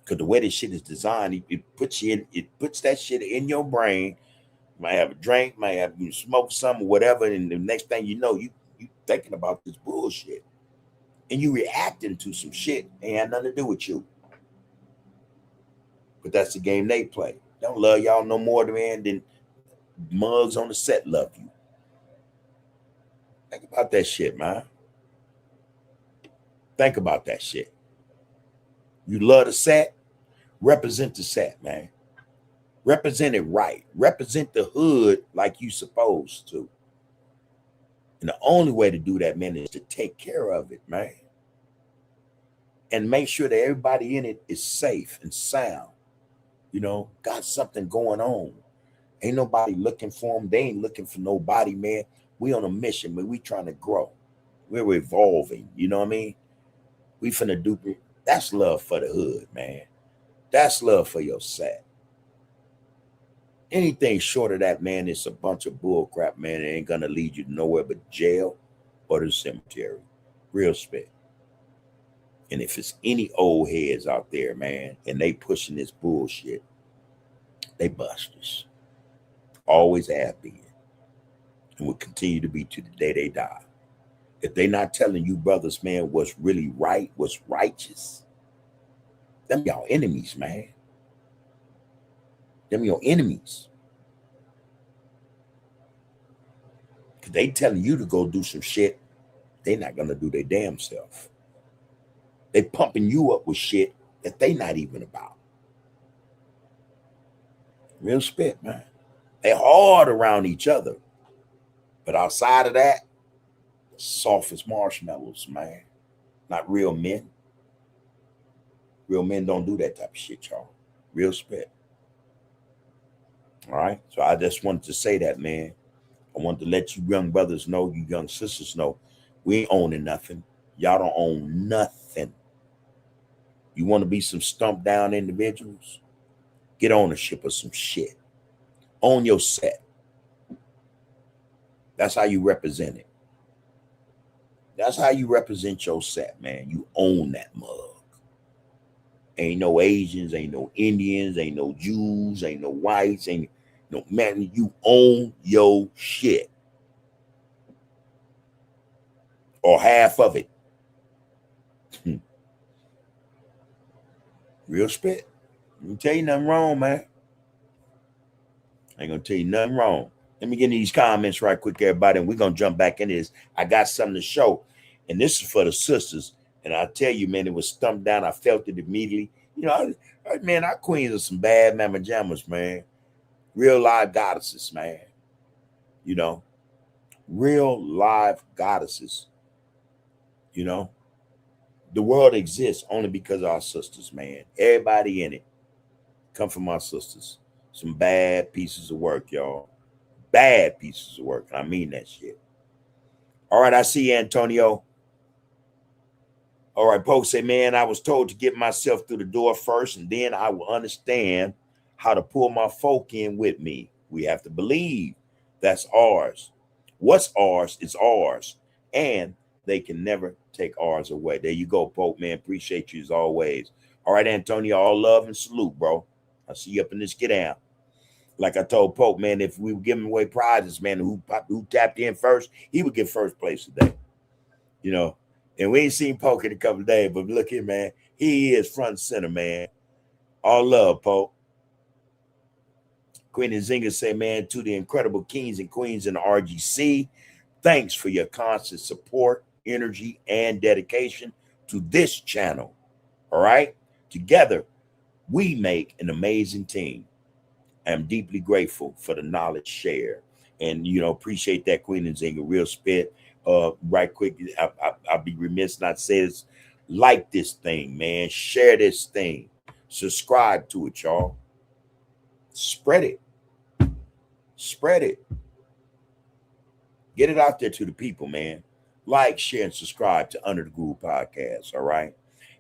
Because the way this shit is designed, it puts that shit in your brain. You might have a drink, might have you smoke something, whatever, and the next thing you know, you thinking about this bullshit. And you reacting to some shit that ain't had nothing to do with you. But that's the game they play. They don't love y'all no more, man, than mugs on the set love you. Think about that shit, man. Think about that shit. You love the set, represent the set, man. Represent it right. Represent the hood like you supposed to. And the only way to do that, man, is to take care of it, man. And make sure that everybody in it is safe and sound. You know, got something going on. Ain't nobody looking for them. They ain't looking for nobody, man. We on a mission, man. We trying to grow. We're evolving. You know what I mean? We finna do. That's love for the hood, man. That's love for your set. Anything short of that, man, it's a bunch of bull crap, man. It ain't gonna lead you to nowhere but jail or the cemetery. Real spit. And if it's any old heads out there, man, and they pushing this bullshit, they busters. Always have been. And will continue to be to the day they die. If they not telling you brothers, man, what's really right, what's righteous, them y'all enemies, man. Them your enemies. Cause they telling you to go do some shit, they not gonna do their damn self. They pumping you up with shit that they not even about. Real spit, man. They hard around each other. But outside of that, soft as marshmallows, man. Not real men. Real men don't do that type of shit, y'all. Real spit. All right. So I just wanted to say that, man. I wanted to let you young brothers know, you young sisters know, we ain't owning nothing. Y'all don't own nothing. You want to be some stumped down individuals? Get ownership of some shit. Own your set. That's how you represent it. That's how you represent your set, man. You own that mug. Ain't no Asians, ain't no Indians, ain't no Jews, ain't no whites, ain't no man. You own your shit. Or half of it. Real spit. I ain't tell you nothing wrong, man. I ain't gonna tell you nothing wrong. Let me get in these comments right quick, everybody, and we're gonna jump back into this. I got something to show, and this is for the sisters. And I tell you, man, it was stumped down. I felt it immediately. You know, man, our queens are some bad mama jammas, man. Real live goddesses, man. You know, real live goddesses. You know, the world exists only because of our sisters, man. Everybody in it come from our sisters. Some bad pieces of work, y'all. Bad pieces of work. I mean that shit. All right, I see you, Antonio. All right, Pope say, man, I was told to get myself through the door first, and then I will understand how to pull my folk in with me. We have to believe that's ours. What's ours is ours, and they can never take ours away. There you go, Pope, man. Appreciate you as always. All right, Antonio, all love and salute, bro. I'll see you up in this get down. Like I told Pope, man, if we were giving away prizes, man, who tapped in first, he would get first place today. You know, and we ain't seen Pope in a couple of days, but look here, man, he is front and center, man. All love, Pope. Queen and Zinga say, man, to the incredible kings and queens in the RGC, thanks for your constant support, energy, and dedication to this channel. All right? Together, we make an amazing team. I'm deeply grateful for the knowledge shared. And, you know, appreciate that, Queen and Zinga. Real spit. Right quick, I'll be remiss not to say this. Like this thing, man. Share this thing. Subscribe to it, y'all. Spread it. Spread it. Get it out there to the people, man. Like, share, and subscribe to Under the Groove podcast, all right?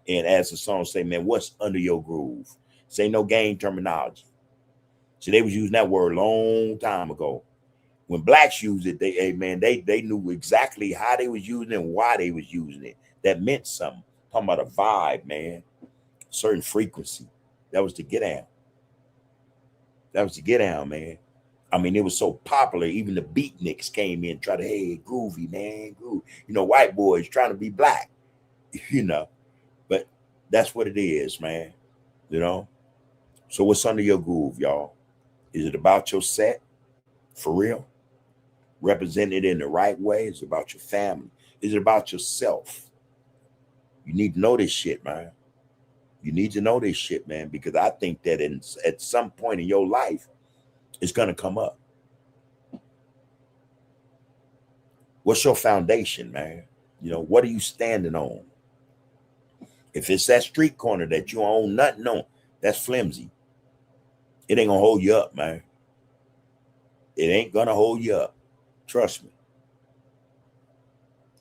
And as the song say, man, what's under your groove? Say no game terminology. So they was using that word a long time ago. When blacks used it, they knew exactly how they was using it and why they was using it. That meant something. Talking about a vibe, man. Certain frequency. That was the get down. That was the get down, man. I mean, it was so popular. Even the beatniks came in, tried to, hey, groovy, man, groove. You know, white boys trying to be black, you know. But that's what it is, man. You know. So what's under your groove, y'all? Is it about your set? For real? Represented in the right way? Is it about your family? Is it about yourself? You need to know this shit, man. You need to know this shit, man, because I think that at some point in your life, it's going to come up. What's your foundation, man? You know, what are you standing on? If it's that street corner that you own nothing on, that's flimsy. It ain't going to hold you up, man. It ain't going to hold you up. Trust me.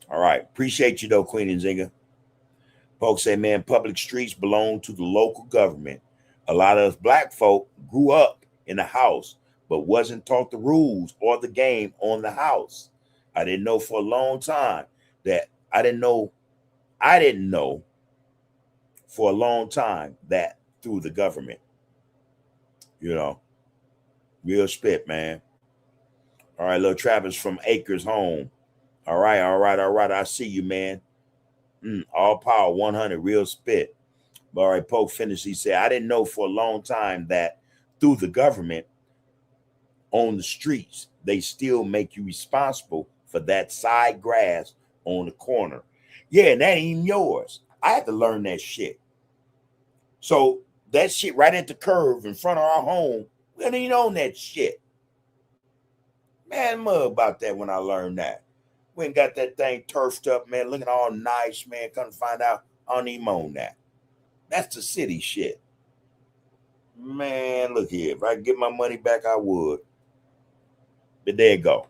All right. Appreciate you, though, Queen and Zinga. Folks say, man, public streets belong to the local government. A lot of us black folk grew up in the house, but wasn't taught the rules or the game on the house. I didn't know for a long time that I didn't know for a long time that through the government, you know, real spit, man. All right, little Travis from Acres Home. All right. I see you, man. All power 100, real spit. All right, Pope finished. He said, I didn't know for a long time that through the government on the streets, they still make you responsible for that side grass on the corner. Yeah, and that ain't even yours. I had to learn that shit. So that shit right at the curve in front of our home, we didn't even own that shit. Man, mud about that when I learned that. We ain't got that thing turfed up, man, looking all nice, man. Come to find out, I don't even own that. That's the city shit. Man, look here. If I could get my money back, I would. But there you go.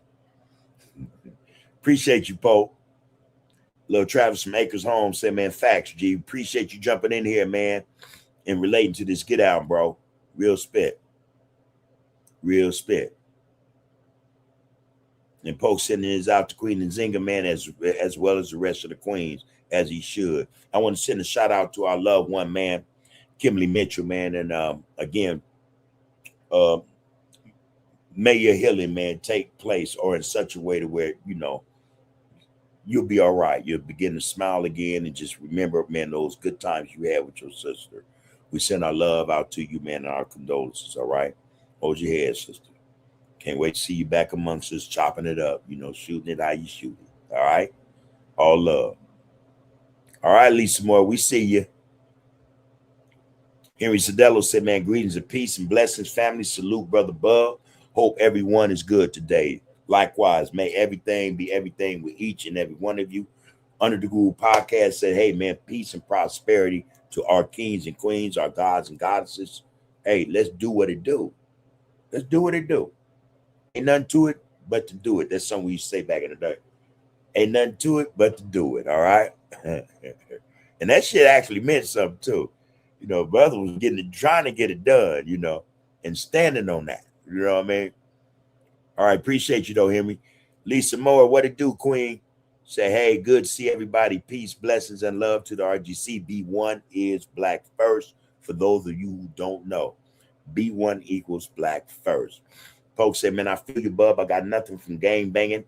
Appreciate you, Pope. Little Travis from Acres Home said, man, facts, G. Appreciate you jumping in here, man, and relating to this get out, bro. Real spit. Real spit. And Pope sending his out to Queen and Zinga, man, as well as the rest of the queens, as he should. I want to send a shout out to our loved one, man, Kimberly Mitchell, man. And again, may your healing, man, take place or in such a way to where, you know, you'll be all right. You'll begin to smile again and just remember, man, those good times you had with your sister. We send our love out to you, man, and our condolences, all right? Hold your head, sister. Can't wait to see you back amongst us, chopping it up, you know, shooting it how you shoot it, all right? All love. All right, Lisa Moore, we see you. Henry Sadello said, man, greetings of peace and blessings, family. Salute, Brother Bub. Hope everyone is good today. Likewise, may everything be everything with each and every one of you. Under the Groove podcast said, hey, man, peace and prosperity to our kings and queens, our gods and goddesses. Hey, let's do what it do. Let's do what it do. Ain't nothing to it but to do it. That's something we used to say back in the day. Ain't nothing to it but to do it, all right? And that shit actually meant something too. You know, brother was trying to get it done, you know, and standing on that. You know what I mean? All right, appreciate you though, Henry. Lisa Moore, what it do, Queen? Say, hey, good to see everybody. Peace, blessings, and love to the RGC. B1 is Black First. For those of you who don't know, B1 equals Black First. Folks said, man, I feel you, bub. I got nothing from gang banging.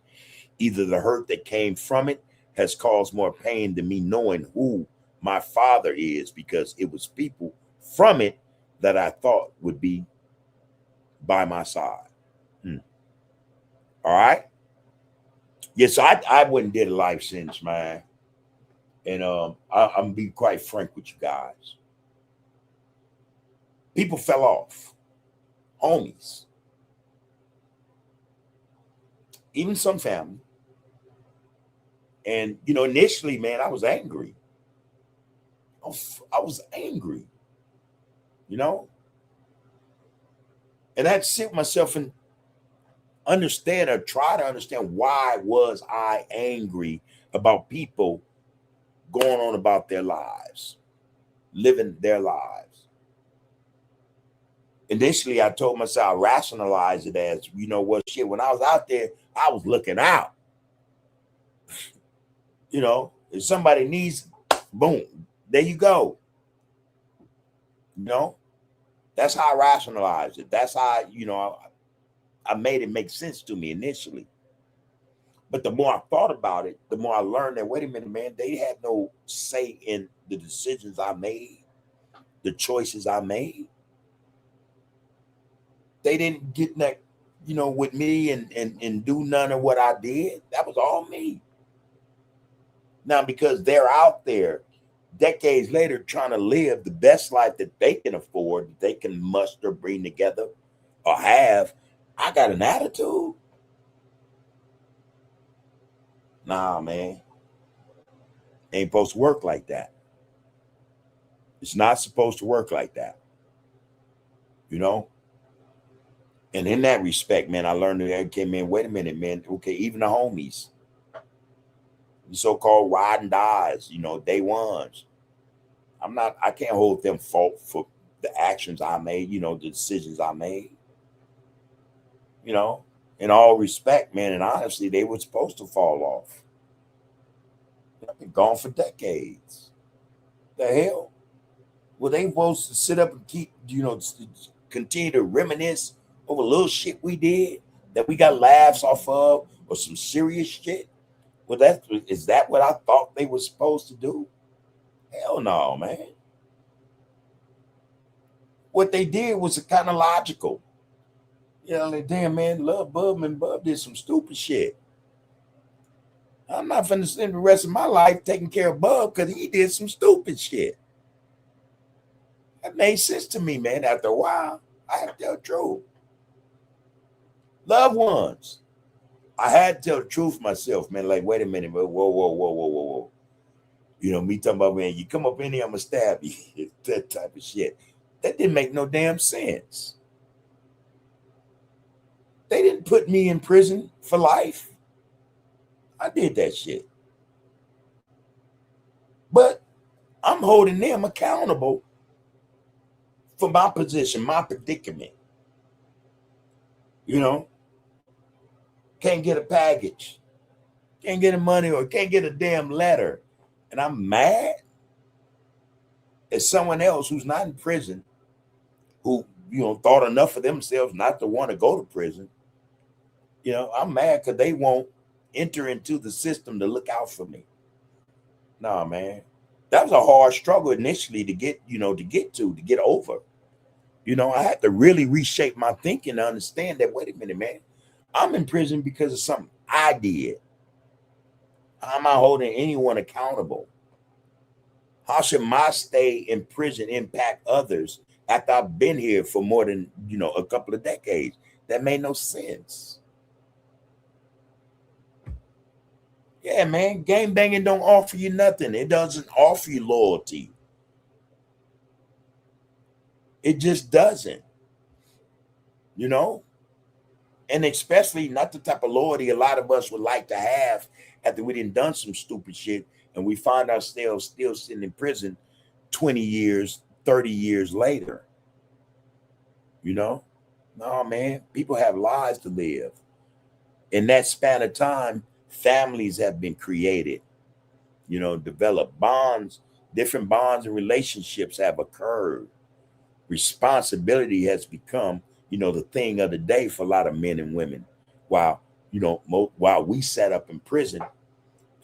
Either the hurt that came from it has caused more pain than me knowing who my father is, because it was people from it that I thought would be by my side. All right. Yes, I went and did a life sentence, man. And I'm gonna be quite frank with you guys. People fell off, homies, even some family. And you know, initially, man, I was angry. I was angry, you know, and I had to sit with myself and understand, or try to understand, why was I angry about people going on about their lives, living their lives. Initially, I told myself, I rationalized it as, you know what, shit, when I was out there, I was looking out. You know, if somebody needs, boom, there you go. You know, that's how I rationalized it. That's how, you know, I made it make sense to me initially. But the more I thought about it, the more I learned that, wait a minute, man, they had no say in the decisions I made, the choices I made. They didn't get that, you know, with me and do none of what I did. That was all me. Now, because they're out there decades later trying to live the best life that they can afford, that they can muster, bring together, or have, I got an attitude. Nah, man. Ain't supposed to work like that. It's not supposed to work like that. You know? And in that respect, man, I learned that, okay, man, wait a minute, man. Okay, even the homies, the so-called ride and dies, you know, day ones. I can't hold them fault for the actions I made, you know, the decisions I made. You know, in all respect, man, and honestly, they were supposed to fall off. I've been gone for decades. The hell? Well, they supposed to sit up and keep, you know, continue to reminisce over little shit we did that we got laughs off of, or some serious shit? Well, is that what I thought they were supposed to do? Hell no, man. What they did was kind of logical. You know, like, damn, man, love Bub, and Bub did some stupid shit. I'm not finna spend the rest of my life taking care of Bub because he did some stupid shit. That made sense to me, man. After a while, I have to tell the truth. Loved ones, I had to tell the truth myself, man. Like, wait a minute, man. Whoa. You know, me talking about, man, you come up in here, I'm gonna stab you. That type of shit. That didn't make no damn sense. They didn't put me in prison for life. I did that shit. But I'm holding them accountable for my position, my predicament. You know, can't get a package, can't get a money, or can't get a damn letter. And I'm mad at someone else who's not in prison, who, you know, thought enough of themselves not to want to go to prison. You know, I'm mad because they won't enter into the system to look out for me. Nah, man. That was a hard struggle initially to get, you know, to get over. You know, I had to really reshape my thinking to understand that, wait a minute, man, I'm in prison because of something I did. How am I holding anyone accountable? How should my stay in prison impact others after I've been here for more than, you know, a couple of decades? That made no sense. Yeah, man, game banging don't offer you nothing. It doesn't offer you loyalty. It just doesn't. You know? And especially not the type of loyalty a lot of us would like to have after we done some stupid shit and we find ourselves still sitting in prison 20 years, 30 years later. You know? No, man, people have lives to live. In that span of time, families have been created, you know, developed bonds, different bonds and relationships have occurred. Responsibility has become, you know, the thing of the day for a lot of men and women. While, you know, while we sat up in prison,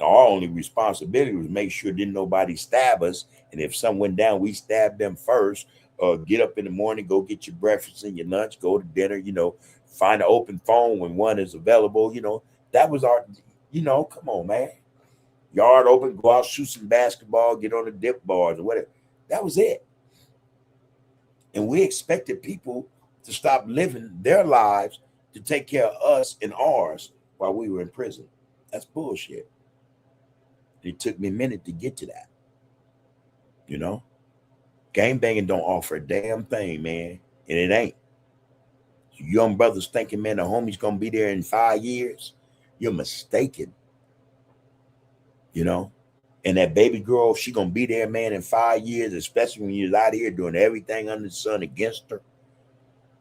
our only responsibility was make sure didn't nobody stab us. And if something went down, we stabbed them first. Get up in the morning, go get your breakfast and your lunch, go to dinner, you know, find an open phone when one is available. You know, that was our, you know, come on, man. Yard open, go out, shoot some basketball, get on the dip bars or whatever. That was it. And we expected people to stop living their lives to take care of us and ours while we were in prison. That's bullshit. It took me a minute to get to that. You know, gang banging don't offer a damn thing, man. And it ain't. Young brothers thinking, man, the homie's going to be there in 5 years. You're mistaken. You know, and that baby girl, she going to be there, man, in 5 years, especially when you're out here doing everything under the sun against her.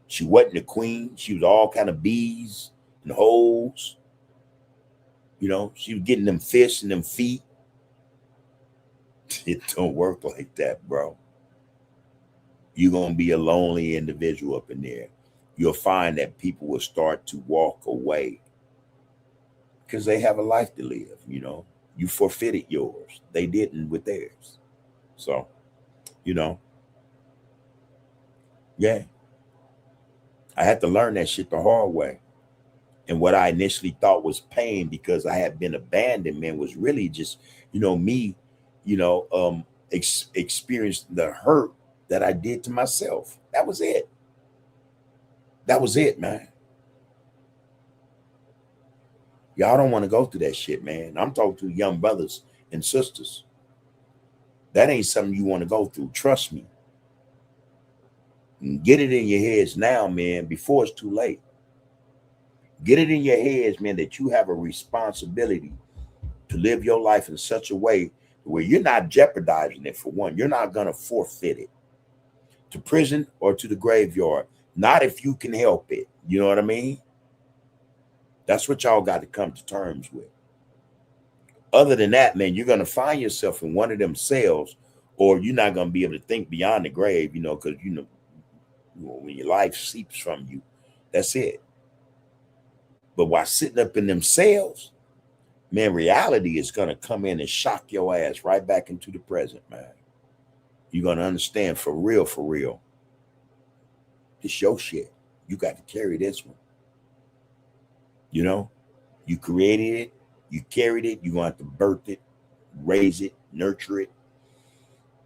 She wasn't the queen. She was all kind of bees and holes. You know, she was getting them fists and them feet. It don't work like that, bro. You're going to be a lonely individual up in there. You'll find that people will start to walk away because they have a life to live, you know. You forfeited yours. They didn't with theirs. So, you know, yeah. I had to learn that shit the hard way. And what I initially thought was pain because I had been abandoned, man, was really just, you know, me, you know, experienced the hurt that I did to myself. That was it. That was it, man. Y'all don't want to go through that shit, man. I'm talking to young brothers and sisters. That ain't something you want to go through. Trust me. And get it in your heads now, man, before it's too late. Get it in your heads, man, that you have a responsibility to live your life in such a way where you're not jeopardizing it. For one, you're not going to forfeit it to prison or to the graveyard. Not if you can help it. You know what I mean? That's what y'all got to come to terms with. Other than that, man, you're going to find yourself in one of them cells, or you're not going to be able to think beyond the grave, you know, because, you know, when your life seeps from you, that's it. But while sitting up in them cells, man, reality is going to come in and shock your ass right back into the present, man. You're going to understand for real, for real. It's your shit. You got to carry this one. You know, you created it, you carried it, you're going to have to birth it, raise it, nurture it.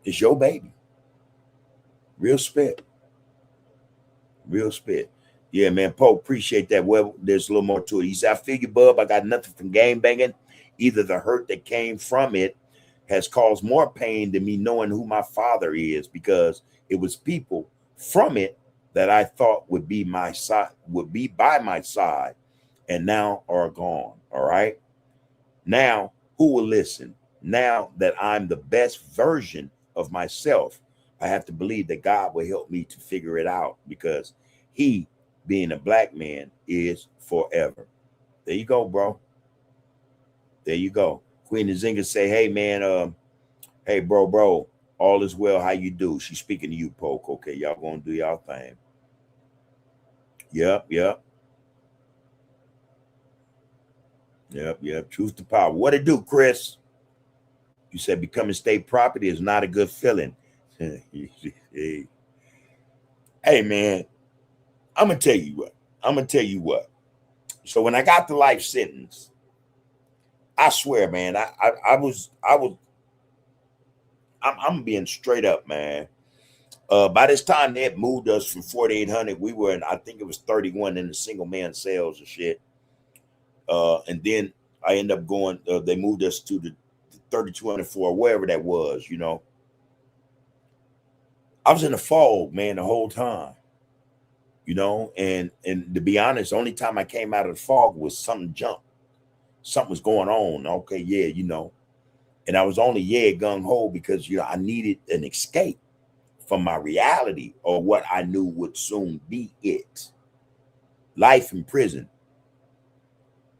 It's your baby. Real spit. Real spit. Yeah, man, Pope, appreciate that. Well, there's a little more to it. He said, I feel you, bub. I got nothing from gang banging. Either the hurt that came from it has caused more pain than me knowing who my father is, because it was people from it that I thought would be my side, would be by my side, and now are gone. All right. Now, who will listen? Now that I'm the best version of myself, I have to believe that God will help me to figure it out, because he, being a black man, is forever. There you go, bro. There you go. Queen Nzinga say, hey, man, hey, bro, all is well. How you do? She's speaking to you, Poke. Okay, y'all gonna do y'all thing. Yep. Truth to power. What it do, Chris? You said becoming state property is not a good feeling. Hey, man, I'm gonna tell you what. So when I got the life sentence, I swear, man, I'm being straight up, man. By this time they had moved us from 4,800. We were in, I think it was 31 in the single man cells and shit. And then I ended up going, they moved us to the 3,204, wherever that was, you know. I was in the fog, man, the whole time. you know, and to be honest, the only time I came out of the fog was something jumped. Something was going on. Okay, yeah, you know. And I was only gung-ho because, you know, I needed an escape from my reality or what I knew would soon be it. Life in prison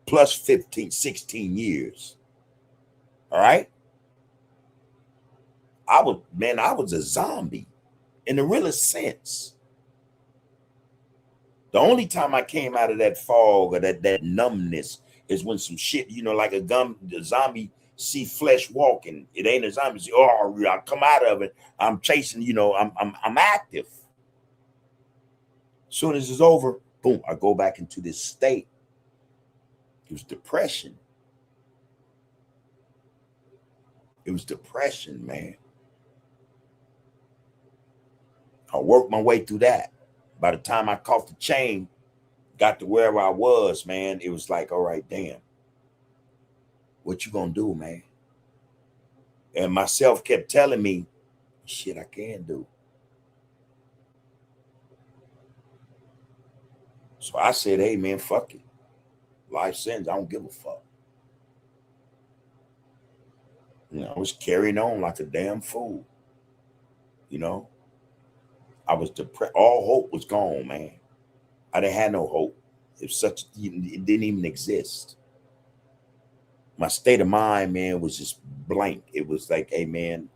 plus 15, 16 years. All right. I was a zombie in the realest sense. The only time I came out of that fog or that numbness is when some shit, you know, like a zombie see flesh walking. It ain't a zombie. See, oh, I come out of it. I'm chasing, you know, I'm active. As soon as it's over, boom, I go back into this state. It was depression. It was depression, man. I worked my way through that. By the time I caught the chain, got to wherever I was, man, it was like, all right, damn. What you gonna do, man? And myself kept telling me, shit, I can do. So I said, hey, man, fuck it. Life sentence, I don't give a fuck. You know, I was carrying on like a damn fool. You know, I was depressed. All hope was gone, man. I didn't have no hope. It didn't even exist. My state of mind, man, was just blank. It was like, hey, man,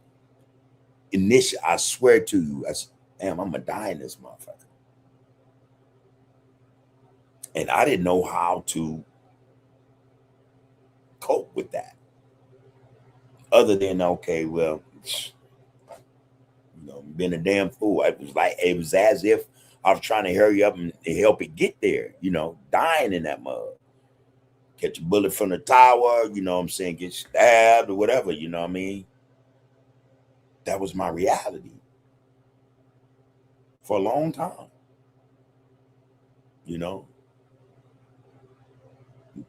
initially, I swear to you, I said, damn, I'm gonna die in this motherfucker. And I didn't know how to cope with that. Other than, okay, well, you know, being a damn fool. It was as if I was trying to hurry up and help it get there, you know, dying in that mud. Catch a bullet from the tower, you know what I'm saying, get stabbed or whatever, you know what I mean? That was my reality for a long time. You know,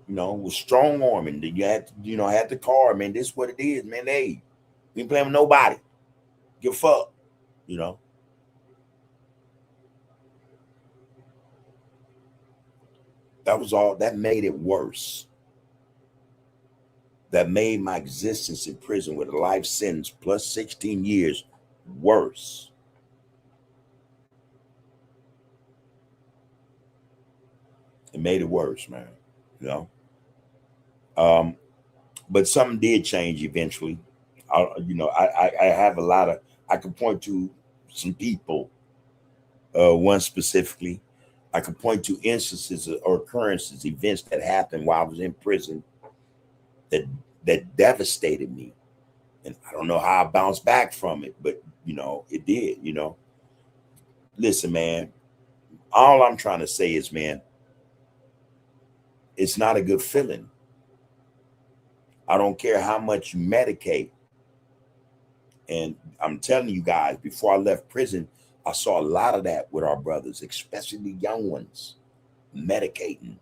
with strong arming. You had to, you know, had the car, man. This is what it is, man. Hey, we ain't playing with nobody. Give a fuck, you know. That was all that made it worse. That made my existence in prison with a life sentence plus 16 years worse. It made it worse, man. You know. But something did change eventually. I have a lot of, I can point to some people, one specifically. I can point to instances or occurrences, events that happened while I was in prison that devastated me. And I don't know how I bounced back from it, but you know, it did, you know. Listen, man, all I'm trying to say is, man, it's not a good feeling. I don't care how much you medicate. And I'm telling you guys, before I left prison, I saw a lot of that with our brothers, especially the young ones, medicating,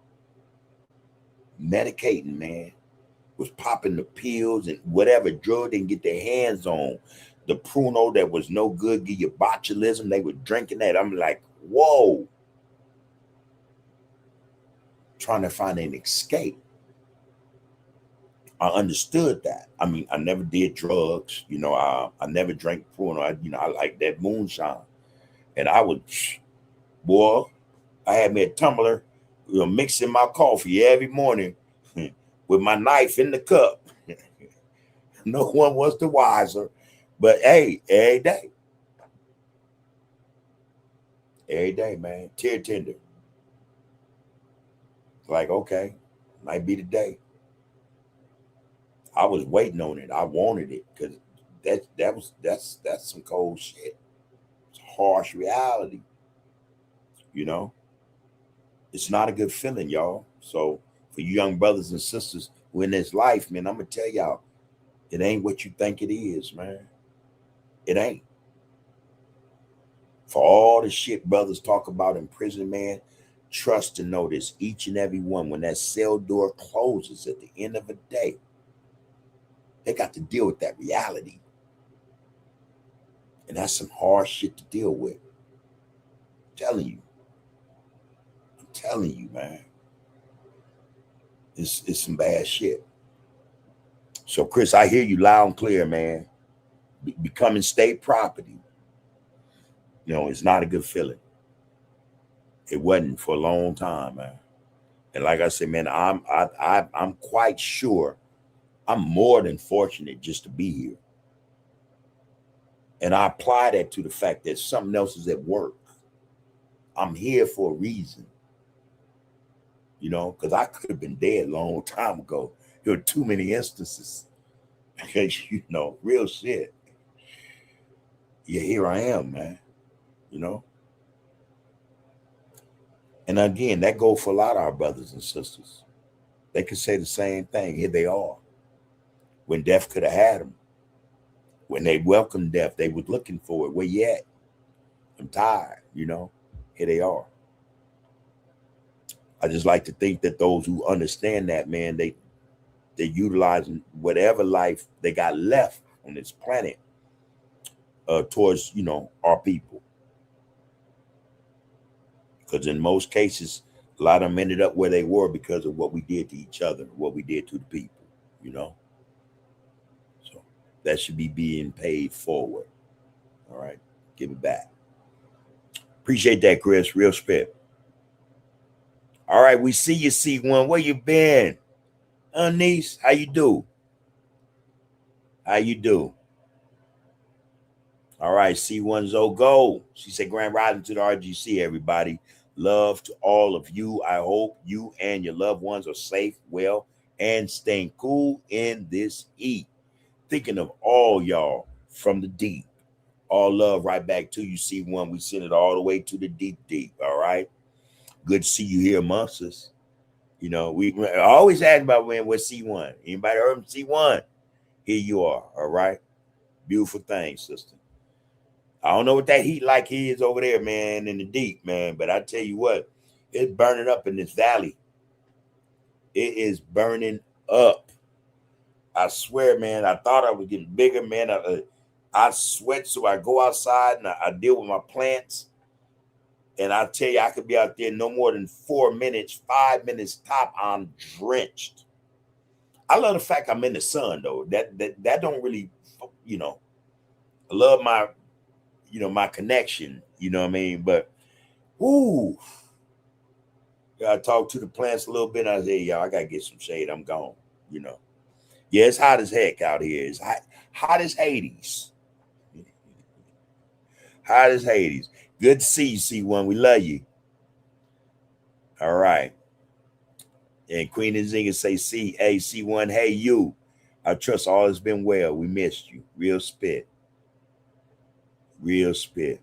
man, was popping the pills and whatever drug they can get their hands on. The Pruno that was no good, give you botulism, they were drinking that. I'm like, whoa. Trying to find an escape. I understood that. I mean, I never did drugs. You know, I never drank Pruno. I like that moonshine. And I would, boy, I had me a tumbler, you know, mixing my coffee every morning with my knife in the cup. No one was the wiser. But hey, every day, man, tear tender. Like, okay, might be the day. I was waiting on it. I wanted it because that's some cold shit. It's harsh reality. You know, it's not a good feeling, y'all. So for you young brothers and sisters who in this life, man, I'm gonna tell y'all, it ain't what you think it is, man. It ain't. For all the shit brothers talk about in prison, man, trust and know this, each and every one, when that cell door closes at the end of the day, they got to deal with that reality. And that's some hard shit to deal with. I'm telling you. telling you, man. It's some bad shit. So, Chris, I hear you loud and clear, man. Becoming state property, it's not a good feeling. It wasn't for a long time, man. And like I said, man, I'm quite sure I'm more than fortunate just to be here. And I apply that to the fact that something else is at work. I'm here for a reason. Because I could have been dead a long time ago. There were too many instances. Real shit. Yeah, here I am, man. And again, that goes for a lot of our brothers and sisters. They could say the same thing. Here they are. When death could have had them. When they welcomed death, they was looking for it. Where you at? I'm tired, Here they are. I just like to think that those who understand that, man, they're utilizing whatever life they got left on this planet towards, our people. Because in most cases, a lot of them ended up where they were because of what we did to each other, what we did to the people, So that should be being paid forward. All right. Give it back. Appreciate that, Chris. Real spit. All right. We see you, C1. Where you been? Niece, how you do? How you do? All right, C1 Zogo. She said, Grand Rising to the RGC, everybody. Love to all of you. I hope you and your loved ones are safe, well, and staying cool in this heat. Thinking of all y'all from the deep. All love right back to you, C1. We send it all the way to the deep, all right? Good to see you here amongst us. We always ask about what's C1. Anybody heard of C1? Here you are, all right? Beautiful thing, sister. I don't know what that heat like is over there, man, in the deep, man. But I tell you what, it's burning up in this valley. It is burning up. I swear, man, I thought I was getting bigger, man. I sweat, so I go outside and I deal with my plants. And I tell you, I could be out there no more than 4 minutes, 5 minutes top. I'm drenched. I love the fact I'm in the sun, though. That don't really, I love my my connection, what I mean? But, ooh, I talk to the plants a little bit. I say, y'all, I got to get some shade. I'm gone, Yeah, it's hot as heck out here. It's hot as Hades. Hot as Hades. Good to see you, C1. We love you. All right. And Queen Nzinga say, C1, hey, you. I trust all has been well. We missed you. Real spit. Real spit.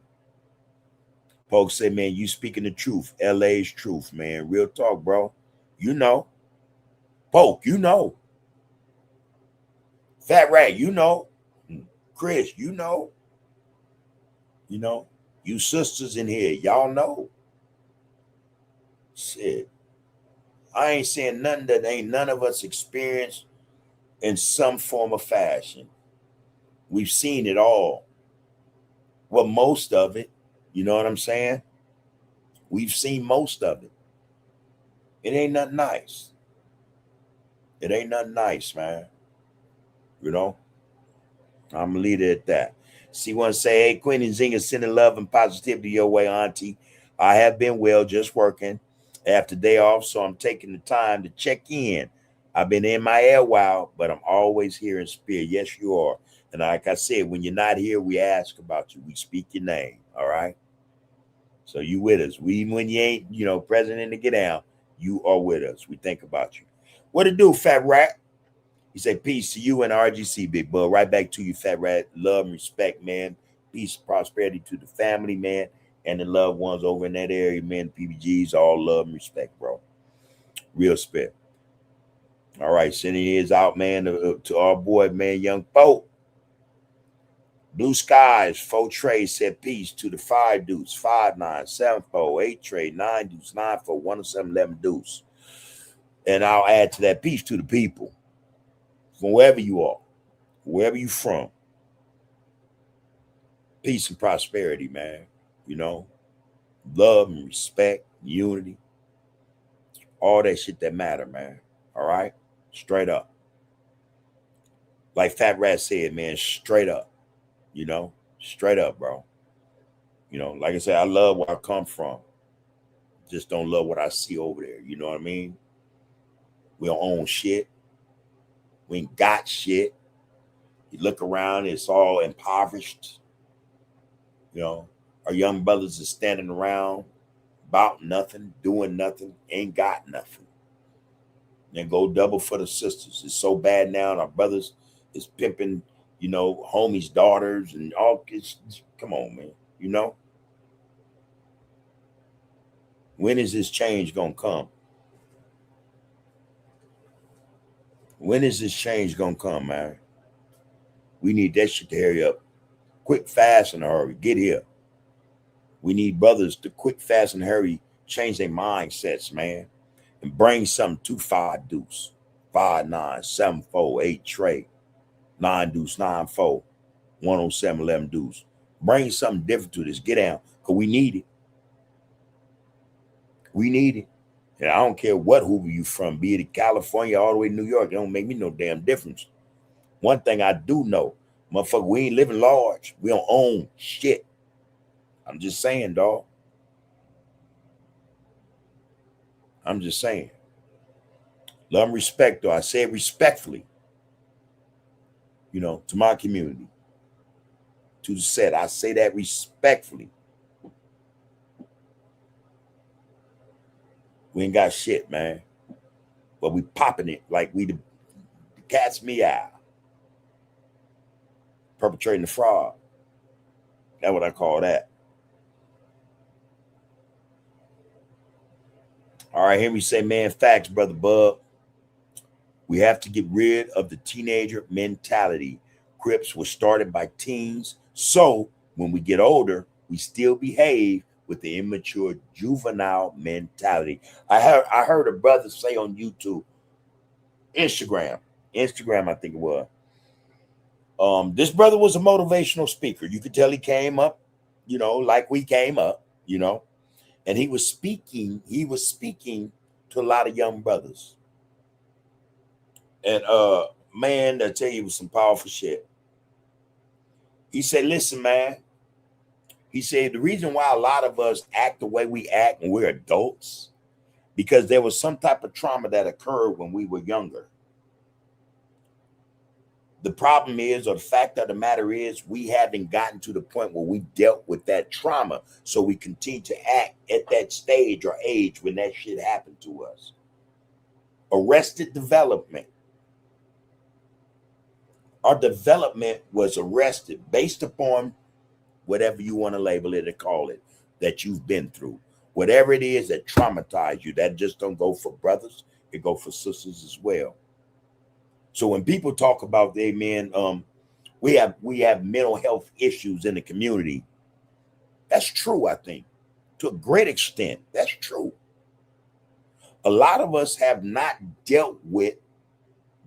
Folks say, man, you speaking the truth. LA's truth, man. Real talk, bro. Poke, Fat Rat, Chris, you sisters in here, y'all know. Shit. I ain't saying nothing that ain't none of us experienced in some form of fashion. We've seen it all. Well, most of it. You know what I'm saying? We've seen most of it. It ain't nothing nice. It ain't nothing nice, man. I'm going to leave it at that. C1 say, hey, Queen Nzinga, sending love and positivity your way, auntie. I have been well, just working after day off, so I'm taking the time to check in. I've been in my air while, but I'm always here in spirit. Yes, you are. And like I said, when you're not here, we ask about you. We speak your name, all right? So you with us. Even when you ain't, present in the get down, you are with us. We think about you. What it do, Fat Rat? He said, peace to you and RGC, Big Bug. Right back to you, Fat Rat. Love and respect, man. Peace and prosperity to the family, man, and the loved ones over in that area, man. PBGs, all love and respect, bro. Real spit. All right, sending his out, man, to our boy, man, Young Folk. Blue Skies, 4 Trey said peace to the 5 Deuce, 5974, 8 Trey, 9 Deuce, 94, 107, 11 Deuce. And I'll add to that peace to the people. From wherever you are, wherever you from, peace and prosperity, man. Love and respect, unity. All that shit that matter, man. All right? Straight up. Like Fat Rat said, man, straight up. You know? Straight up, bro. You know, like I said, I love where I come from. Just don't love what I see over there. You know what I mean? We don't own shit. We ain't got shit. You look around, it's all impoverished. You know, our young brothers are standing around about nothing, doing nothing, ain't got nothing. And go double for the sisters. It's so bad now. And our brothers is pimping, you know, homies' daughters and all. Come on, man. You know? When is this change going to come? When is this change going to come, man? We need that shit to hurry up. Quick, fast, and hurry. Get here. We need brothers to quick, fast, and hurry change their mindsets, man, and bring something to 5 deuce, 5 9, 7 4, 8 tray, 9 deuce, 9 4, 107, 11 deuce. Bring something different to this. Get down, because we need it. We need it. And I don't care what Hoover you from, be it California all the way to New York. It don't make me no damn difference. One thing I do know, motherfucker, we ain't living large. We don't own shit. I'm just saying, dog. I'm just saying. Love and respect, though. I say it respectfully, you know, to my community. To the set, I say that respectfully. We ain't got shit, man. But we popping it like we the cat's meow. Perpetrating the fraud. That's what I call that. All right, hear me say, man, facts, brother Bub. We have to get rid of the teenager mentality. Crips was started by teens. So when we get older, we still behave with the immature juvenile mentality. I heard a brother say on YouTube, Instagram, I think it was. This brother was a motivational speaker. You could tell he came up, you know, like we came up, you know, and he was speaking to a lot of young brothers. And man, I tell you, it was some powerful shit. He said, listen, man. He said, the reason why a lot of us act the way we act when we're adults, because there was some type of trauma that occurred when we were younger. The problem is, or the fact of the matter is, we haven't gotten to the point where we dealt with that trauma. So we continue to act at that stage or age when that shit happened to us. Arrested development. Our development was arrested based upon whatever you want to label it or call it that you've been through. Whatever it is that traumatized you, that just don't go for brothers, it go for sisters as well. So when people talk about we have mental health issues in the community, that's true, I think. To a great extent, that's true. A lot of us have not dealt with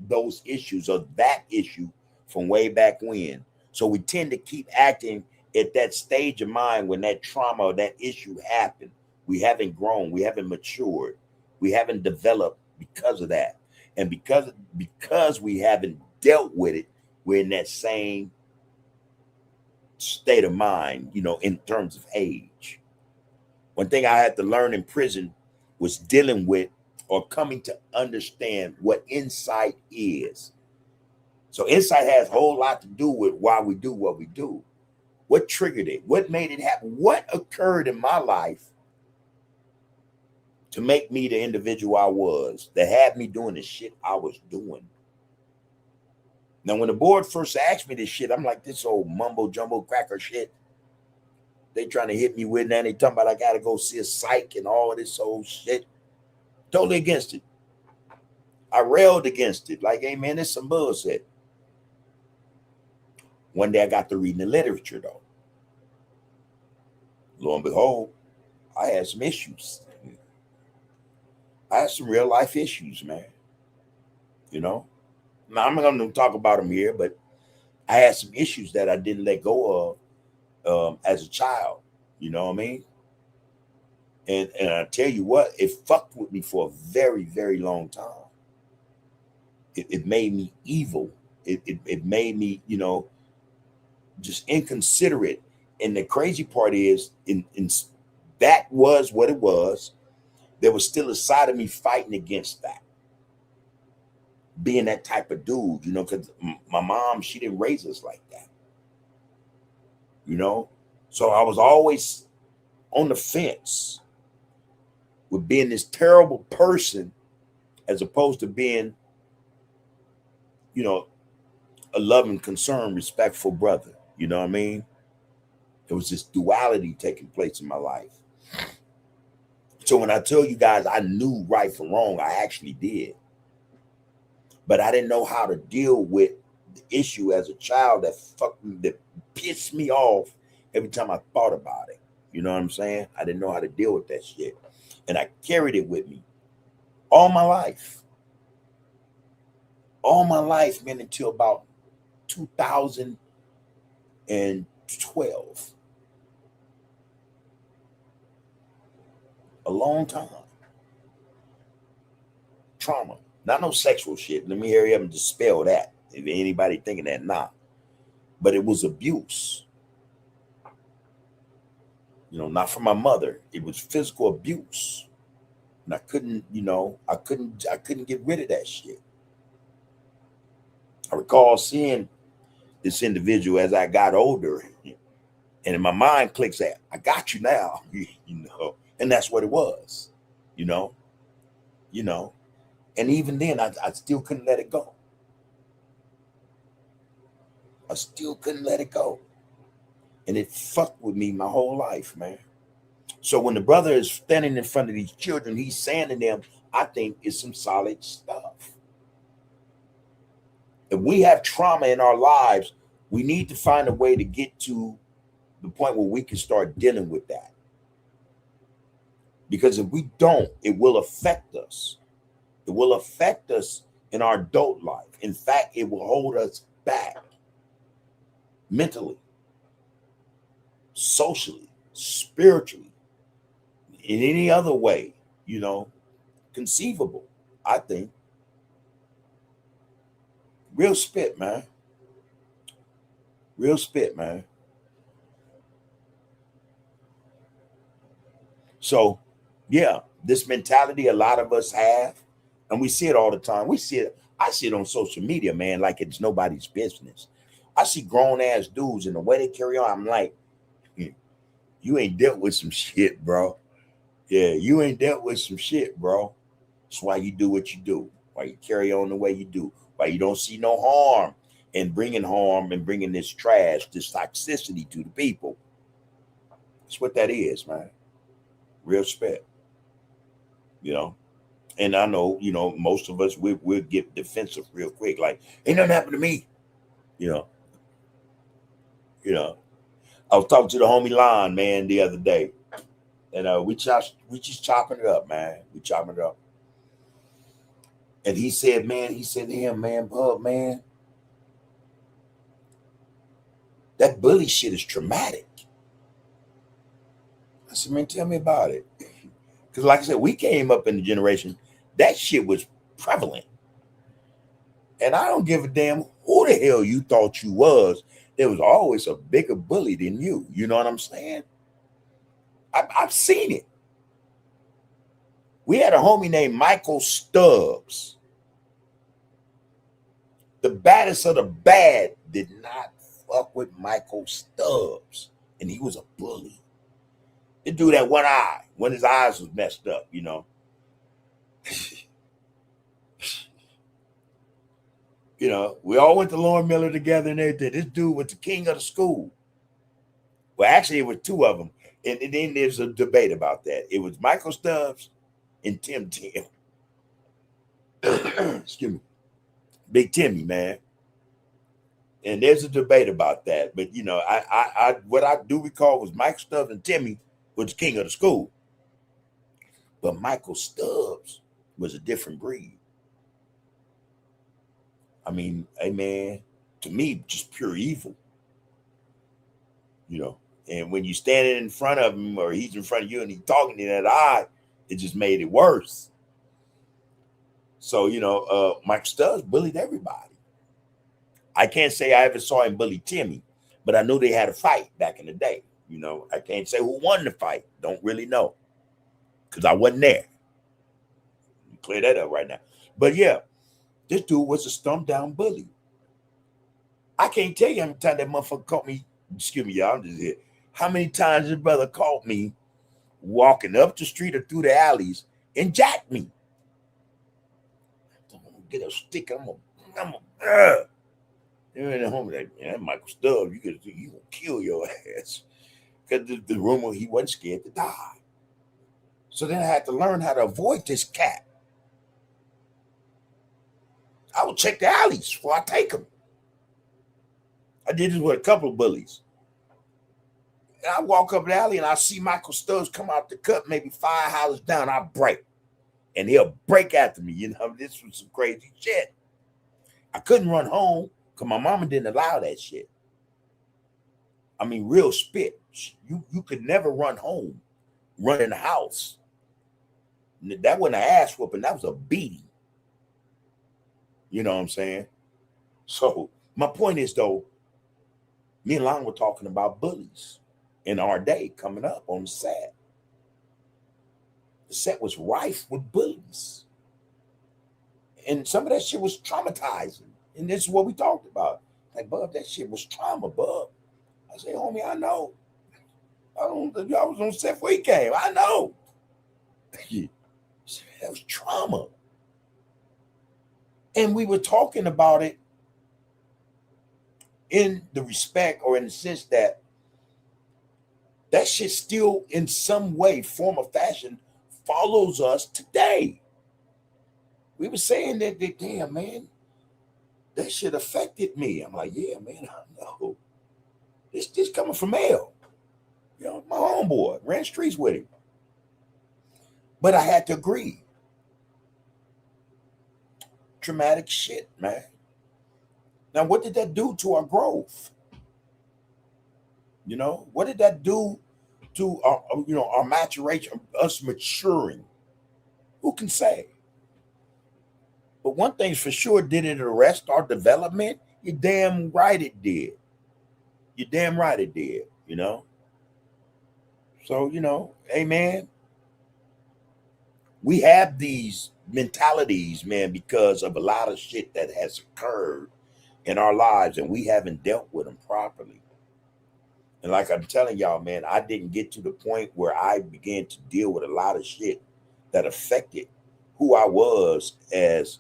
those issues or that issue from way back when. So we tend to keep acting at that stage of mind when that trauma or that issue happened. We haven't grown, we haven't matured, we haven't developed because of that. And because we haven't dealt with it, we're in that same state of mind, you know, in terms of age. One thing I had to learn in prison was dealing with or coming to understand what insight is. So insight has a whole lot to do with why we do what we do. What triggered it? What made it happen? What occurred in my life to make me the individual I was, that had me doing the shit I was doing? Now, when the board first asked me this shit, I'm like, this old mumbo jumbo cracker shit they trying to hit me with. Now they talking about I got to go see a psych and all this old shit. Totally against it. I railed against it. Like, hey, man, this some bullshit. One day I got to reading the literature, though. Lo and behold, I had some issues. I had some real life issues, man. You know? Now, I'm not going to talk about them here, but I had some issues that I didn't let go of as a child. You know what I mean? And I tell you what, it fucked with me for a very, very long time. It made me evil. It made me, just inconsiderate. And the crazy part is, in that was what it was. There was still a side of me fighting against that, being that type of dude, because my mom, she didn't raise us like that, So I was always on the fence with being this terrible person as opposed to being, a loving, concerned, respectful brother. You know what I mean? There was this duality taking place in my life. So when I tell you guys I knew right from wrong, I actually did. But I didn't know how to deal with the issue as a child that pissed me off every time I thought about it. You know what I'm saying? I didn't know how to deal with that shit. And I carried it with me all my life. All my life, man, until about 2012. A long time. Trauma. Not no sexual shit. Let me hurry up and dispel that. If anybody thinking that, nah. But it was abuse. Not from my mother. It was physical abuse. And I couldn't, I couldn't get rid of that shit. I recall seeing this individual as I got older, and in my mind clicks that I got you now, and that's what it was, and even then I still couldn't let it go. I still couldn't let it go. And it fucked with me my whole life, man. So when the brother is standing in front of these children, he's saying to them, I think it's some solid stuff. If we have trauma in our lives, we need to find a way to get to the point where we can start dealing with that. Because if we don't, it will affect us. It will affect us in our adult life. In fact, it will hold us back mentally, socially, spiritually, in any other way, conceivable, I think. Real spit, man. Real spit, man. So, yeah, this mentality a lot of us have, and we see it all the time. I see it on social media, man, like it's nobody's business. I see grown ass dudes, and the way they carry on, I'm like, you ain't dealt with some shit, bro. Yeah, you ain't dealt with some shit, bro. That's why you do what you do. Why you carry on the way you do. Why you don't see no harm in bringing harm and bringing this trash, this toxicity to the people. That's what that is, man. Real respect. And I know, most of us, we'll get defensive real quick. Like, ain't nothing happened to me. I was talking to the homie Lon, man, the other day. And we just chopping it up, man. We chopping it up. And he said to him, man, Bub, man, that bully shit is traumatic. I said, man, tell me about it. Because like I said, we came up in the generation, that shit was prevalent. And I don't give a damn who the hell you thought you was. There was always a bigger bully than you. You know what I'm saying? I've seen it. We had a homie named Michael Stubbs. The baddest of the bad did not fuck with Michael Stubbs. And he was a bully. The dude had one eye, when his eyes was messed up, we all went to Lauren Miller together and everything. This dude was the king of the school. Well, actually, it was two of them. And then there's a debate about that. It was Michael Stubbs and Tim. Excuse me. Big Timmy, man. And there's a debate about that. But, what I do recall was Michael Stubbs and Timmy was the king of the school. But Michael Stubbs was a different breed. I mean, hey, man, to me, just pure evil. And when you standing in front of him or he's in front of you and he's talking to that eye, it just made it worse. So, Michael Stubbs bullied everybody. I can't say I ever saw him bully Timmy, but I knew they had a fight back in the day. I can't say who won the fight. Don't really know because I wasn't there. Clear that up right now. But yeah, this dude was a stumped down bully. I can't tell you how many times that motherfucker caught me. Excuse me, y'all. I'm just here. How many times his brother caught me walking up the street or through the alleys and jacked me? I'm gonna get a stick. And the homie like, man, Michael Stubbs, you gonna kill your ass. Because the rumor he wasn't scared to die. So then I had to learn how to avoid this cat. I would check the alleys before I take them. I did this with a couple of bullies. And I walk up the alley and I see Michael Stubbs come out the cut, maybe 5 houses down. I break. And he'll break after me. This was some crazy shit. I couldn't run home because my mama didn't allow that shit. I mean, real spit. You could never run home, run in the house. That wasn't an ass whooping. That was a beating. You know what I'm saying? So my point is, though, me and Lon were talking about bullies in our day coming up on the set. The set was rife with bullies. And some of that shit was traumatizing. And this is what we talked about. Like, Bub, that shit was trauma, Bub. I say, homie, I know. I was on set before he came. I know. That was trauma. And we were talking about it in the respect or in the sense that shit still in some way, form or fashion follows us today. We were saying that damn, man, that shit affected me. I'm like, yeah, man, I know. This coming from L. My homeboy, ran streets with him. But I had to agree. Traumatic shit, man. Now, what did that do to our growth? What did that do to our maturation, us maturing? Who can say? But one thing's for sure, did it arrest our development? You're damn right it did. You're damn right it did, So, hey, man, we have these mentalities, man, because of a lot of shit that has occurred in our lives, and we haven't dealt with them properly. And like I'm telling y'all, man, I didn't get to the point where I began to deal with a lot of shit that affected who I was as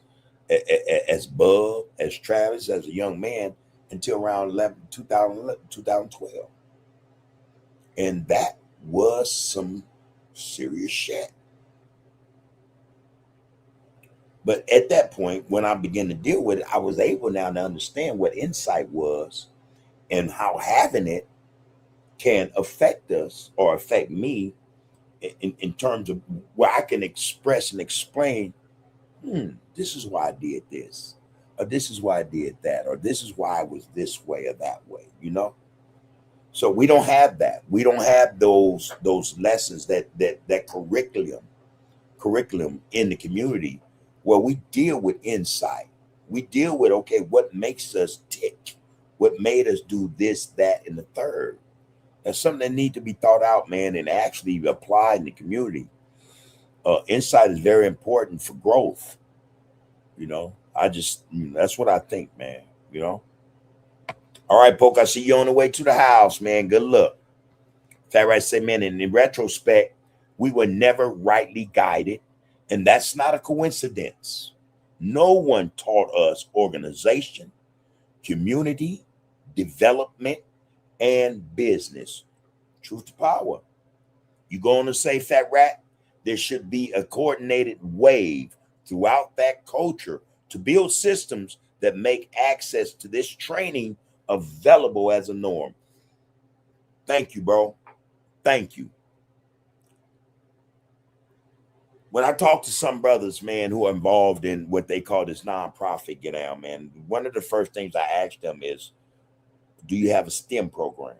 Bub, as Travis, as a young man until around 2012. And that was some serious shit. But at that point, when I began to deal with it, I was able now to understand what insight was and how having it can affect us or affect me in terms of where I can express and explain, this is why I did this, or this is why I did that, or this is why I was this way or that way, So we don't have that. We don't have those lessons, that curriculum in the community where we deal with insight. We deal with, okay, what makes us tick? What made us do this, that, and the third? That's something that needs to be thought out, man, and actually applied in the community. Insight is very important for growth. That's what I think, man. All right, Poke, I see you on the way to the house, man. Good luck. Fat Right say, man, and in retrospect, we were never rightly guided, and that's not a coincidence. No one taught us organization, community, development, and business. Truth to power. You going to say, Fat Rat, there should be a coordinated wave throughout that culture to build systems that make access to this training available as a norm. Thank you, bro. Thank you. When I talk to some brothers, man, who are involved in what they call this nonprofit get down, man, one of the first things I ask them is, do you have a STEM program?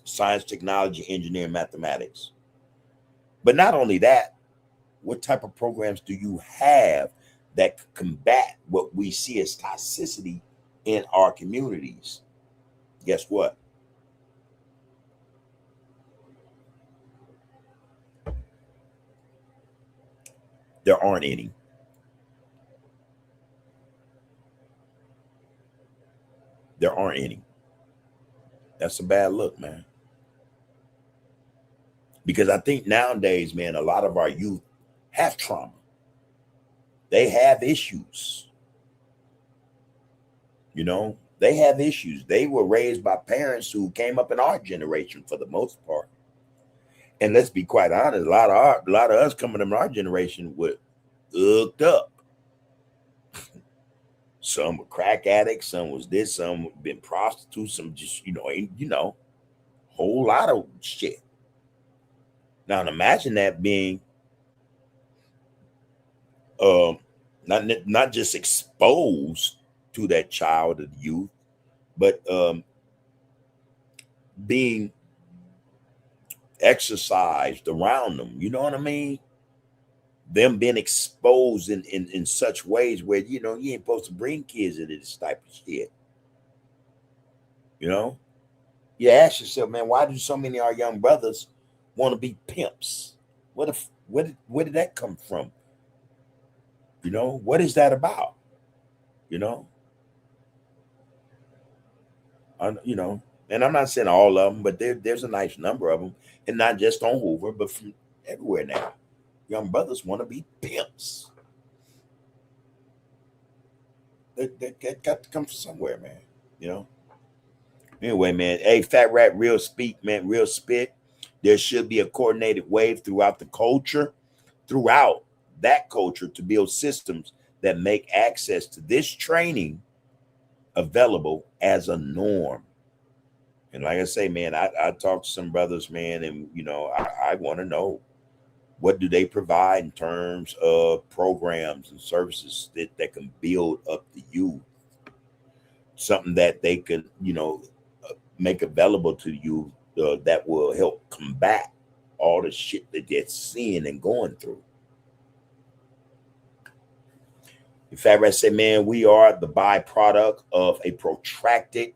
science, technology, engineering, mathematics. But not only that, what type of programs do you have that combat what we see as toxicity in our communities? Guess what? There aren't any. There aren't any. That's a bad look, man. Because I think nowadays, man, a lot of our youth have trauma. They have issues. You know, they have issues. They were raised by parents who came up in our generation for the most part. And let's be quite honest, a lot of us coming in our generation were hooked up. Some were crack addicts, some was this, some been prostitutes, some just, whole lot of shit. Now imagine that being not just exposed to that child or youth, but being exercised around them. You know what I mean? Them being exposed in such ways where, you ain't supposed to bring kids into this type of shit. You ask yourself, man, why do so many of our young brothers want to be pimps? Where did that come from? What is that about? And I'm not saying all of them, but there's a nice number of them, and not just on Hoover, but from everywhere now. Young brothers want to be pimps. That got to come from somewhere, man. Anyway, man. Hey, Fat Rat, real speak, man, real spit. There should be a coordinated wave throughout that culture to build systems that make access to this training available as a norm. And like I say, man, I talked to some brothers, man, and I want to know, what do they provide in terms of programs and services that can build up the youth? Something that they could, make available to you that will help combat all the shit that they're seeing and going through. In fact, I say, man, we are the byproduct of a protracted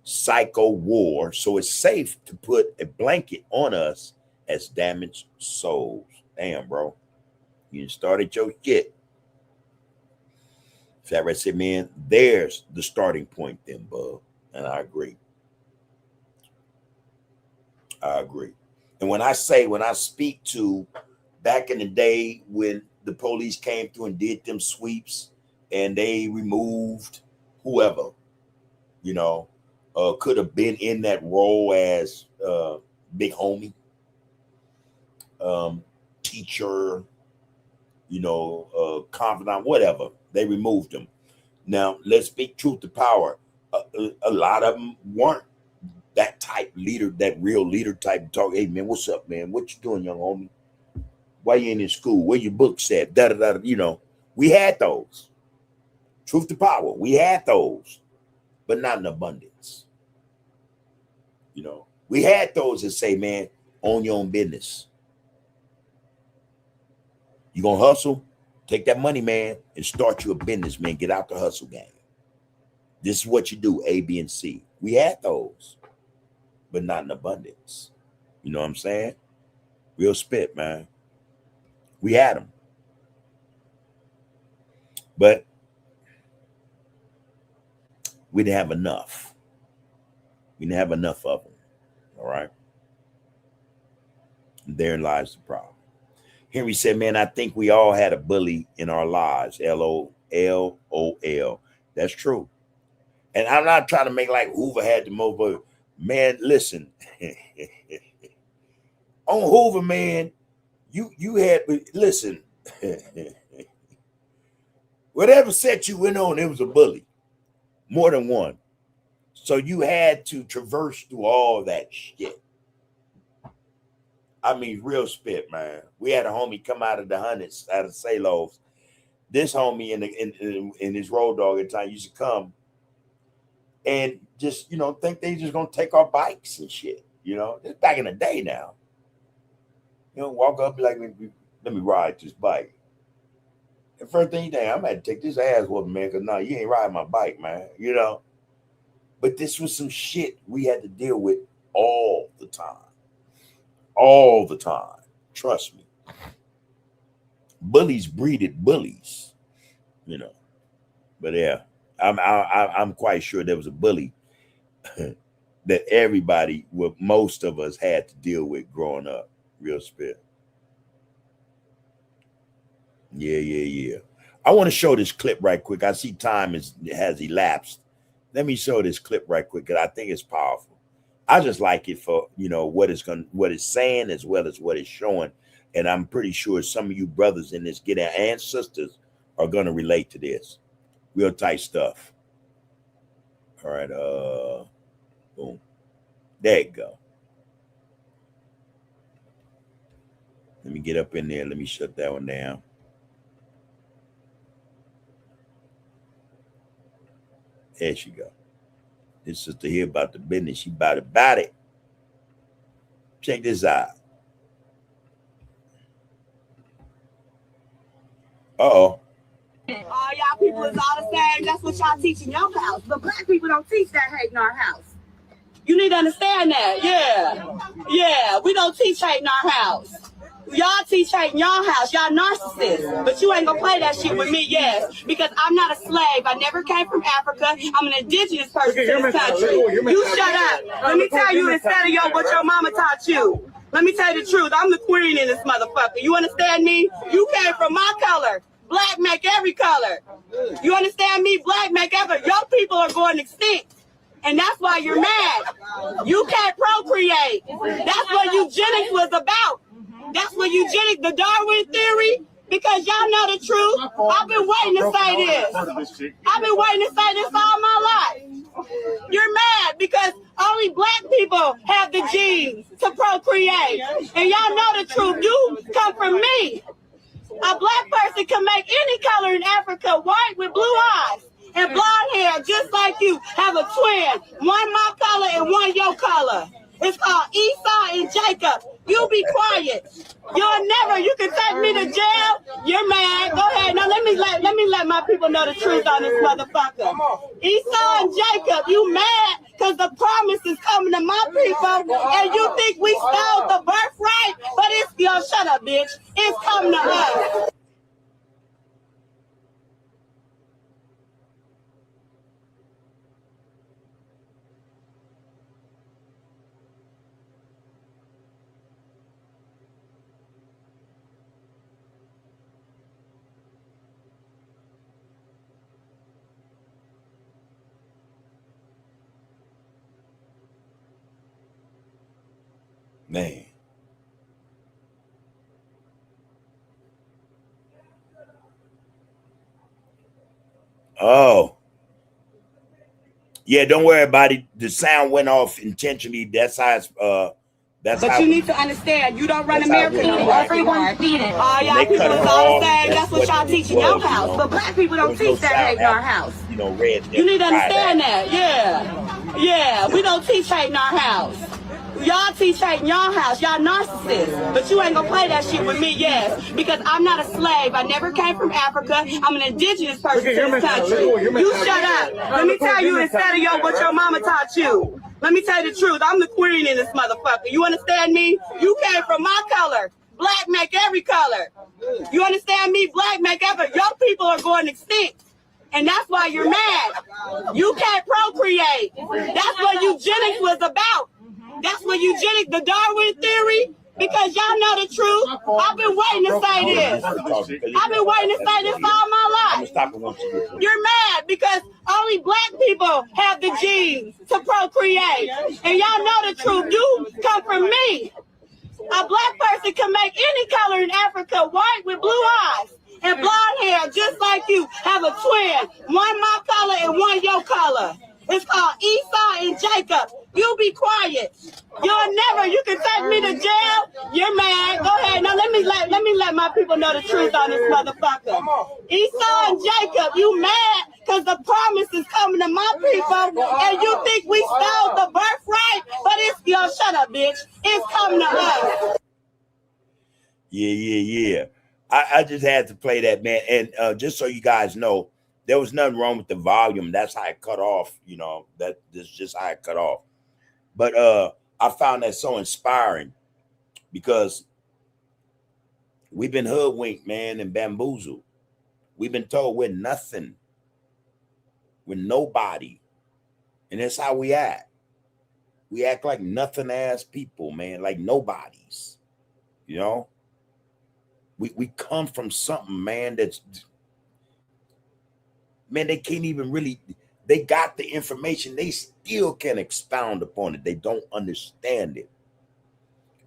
psycho war, so it's safe to put a blanket on us as damaged souls. Damn, bro. You started your shit. In fact, I said, man, there's the starting point then, bub. And I agree. And when I speak to back in the day when the police came through and did them sweeps and they removed whoever, could have been in that role as big homie, teacher, confidant, whatever. They removed them. Now, let's speak truth to power. A lot of them weren't that type leader, that real leader type. Talk, hey man, what's up, man? What you doing, young homie? Why you ain't in school? Where your books at? Da da da. We had those. Truth to power. We had those, but not in abundance. We had those that say, man, own your own business. You gonna hustle? Take that money, man, and start you a business, man. Get out the hustle game. This is what you do, A, B, and C. We had those, but not in abundance. You know what I'm saying? Real spit, man. We had them. But we didn't have enough. We didn't have enough of them. All right? And therein lies the problem. Henry said, man, I think we all had a bully in our lives. LOL. That's true. And I'm not trying to make like Hoover had the most. Man, listen. On Hoover, man, you had, listen. Whatever set you went on, it was a bully. More than one. So you had to traverse through all that shit. I mean, real spit, man. We had a homie come out of the hundreds, out of Salos. This homie in his road dog at the time used to come and just, think they just gonna take our bikes and shit. You know, it's back in the day now. You know, walk up be like, let me ride this bike. The first thing you think, I'm going to take this ass whooping, man, because no, you ain't riding my bike, man. You know? But this was some shit we had to deal with all the time. All the time. Trust me. Bullies breeded bullies. You know. But yeah, I'm quite sure there was a bully that everybody, well, most of us had to deal with growing up. Real spit. Yeah. I want to show this clip right quick. I see time has elapsed. Let me show this clip right quick because I think it's powerful. I just like it for, you know, what it's saying as well as what it's showing. And I'm pretty sure some of you brothers in this and sisters are going to relate to this. Real tight stuff. All right. Boom. There you go. Let me get up in there. Let me shut that one down. There she go. This sister here about the business. She about it. Check this out. Uh-oh. All y'all people is all the same. That's what y'all teach in your house. But black people don't teach that hate in our house. You need to understand that. Yeah. We don't teach hate in our house. Y'all teach hate in y'all house. Y'all narcissists. But you ain't gonna play that shit with me, yes. Because I'm not a slave. I never came from Africa. I'm an indigenous person to this country. You shut up. Let me tell you instead of what your mama taught you. Let me tell you the truth. I'm the queen in this motherfucker. You understand me? You came from my color. Black make every color. You understand me? Black make every. Your people are going extinct. And that's why you're mad. You can't procreate. That's what eugenics was about. That's what eugenics, the Darwin theory, because y'all know the truth. I've been waiting to say this. I've been waiting to say this all my life. You're mad because only black people have the genes to procreate. And y'all know the truth. You come from me. A black person can make any color in Africa, white with blue eyes and blonde hair, just like you. Have a twin, one my color and one your color. It's called Esau and Jacob. You be quiet. You can take me to jail. You're mad. Go ahead. Now let me let my people know the truth on this motherfucker. Esau and Jacob, you mad because the promise is coming to my people, and you think we stole the birthright, but it's shut up, bitch. It's coming to us. Man. Oh. Yeah, don't worry about it. The sound went off intentionally. That's how it's But you need to understand, you don't run America anymore. Everyone feed it. All y'all people is all the same. That's what y'all teach in your house. But black people don't teach that hate in our house. You need to understand that. Yeah. We don't teach hate in our house. Y'all teach hate in y'all house. Y'all narcissists. But you ain't gonna play that shit with me, yes. Because I'm not a slave. I never came from Africa. I'm an indigenous person to this country. You shut up. Let me tell you instead of what your mama taught you. Let me tell you the truth. I'm the queen in this motherfucker. You understand me? You came from my color. Black make every color. You understand me? Black make every. Your people are going extinct. And that's why you're mad. You can't procreate. That's what eugenics was about. That's what eugenics, the Darwin theory, because y'all know the truth. I've been waiting to say this. I've been waiting to say this all my life. You're mad because only black people have the genes to procreate. And y'all know the truth. You come from me. A black person can make any color in Africa, white with blue eyes and blonde hair, just like you. Have a twin, one my color and one your color. It's called Esau and Jacob. You be quiet. You can take me to jail. You're mad. Go ahead. Now let me let my people know the truth on this motherfucker. Esau and Jacob, you mad because the promise is coming to my people, and you think we stole the birthright, but it's shut up, bitch. bitch. It's coming to us. Yeah. I just had to play that, man. And just so you guys know, there was nothing wrong with the volume. That's how it cut off, you know. This is just how it cut off. But I found that so inspiring because we've been hoodwinked, man, and bamboozled. We've been told we're nothing. We're nobody. And that's how we act. We act like nothing ass people, man, like nobodies. You know? We come from something, man, that's, man, they can't even really, they got the information. They still can't expound upon it. They don't understand it.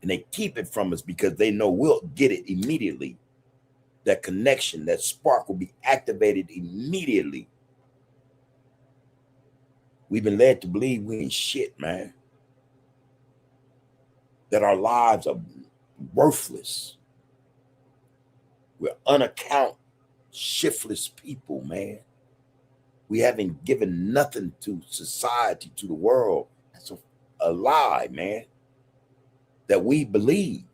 And they keep it from us because they know we'll get it immediately. That connection, that spark will be activated immediately. We've been led to believe we ain't shit, man. That our lives are worthless. We're unaccount, shiftless people, man. We haven't given nothing to society, to the world. That's a lie, man, that we believe.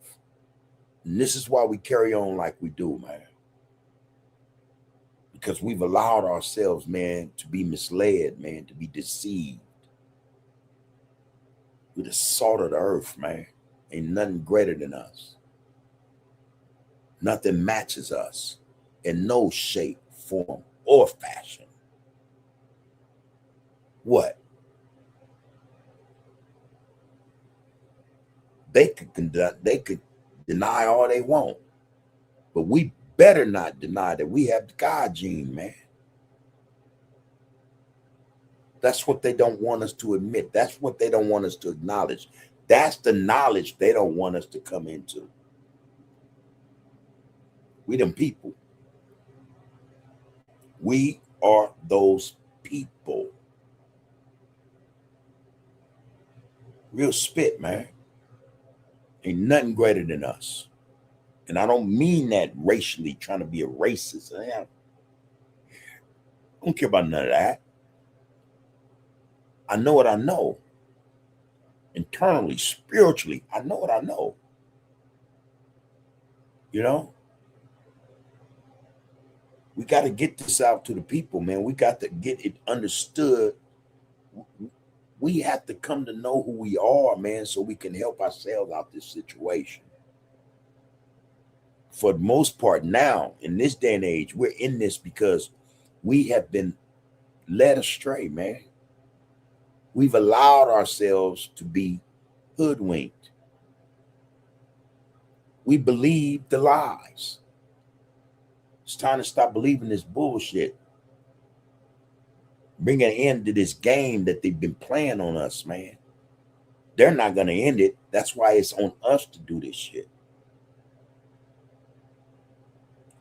And this is why we carry on like we do, man. Because we've allowed ourselves, man, to be misled, man, to be deceived. We're the salt of the earth, man. Ain't nothing greater than us. Nothing matches us in no shape, form, or fashion. What? They could deny all they want, but we better not deny that we have the God gene, man. That's what they don't want us to admit. That's what they don't want us to acknowledge. That's the knowledge they don't want us to come into. We them people. We are those people. Real spit, man. Ain't nothing greater than us. And I don't mean that racially, trying to be a racist. I don't care about none of that. I know what I know. Internally, spiritually, I know what I know. You know? We got to get this out to the people, man. We got to get it understood. We have to come to know who we are, man, so we can help ourselves out this situation. For the most part now, in this day and age, we're in this because we have been led astray, man. We've allowed ourselves to be hoodwinked. We believe the lies. It's time to stop believing this bullshit. Bring an end to this game that they've been playing on us, man. They're not going to end it. That's why it's on us to do this shit.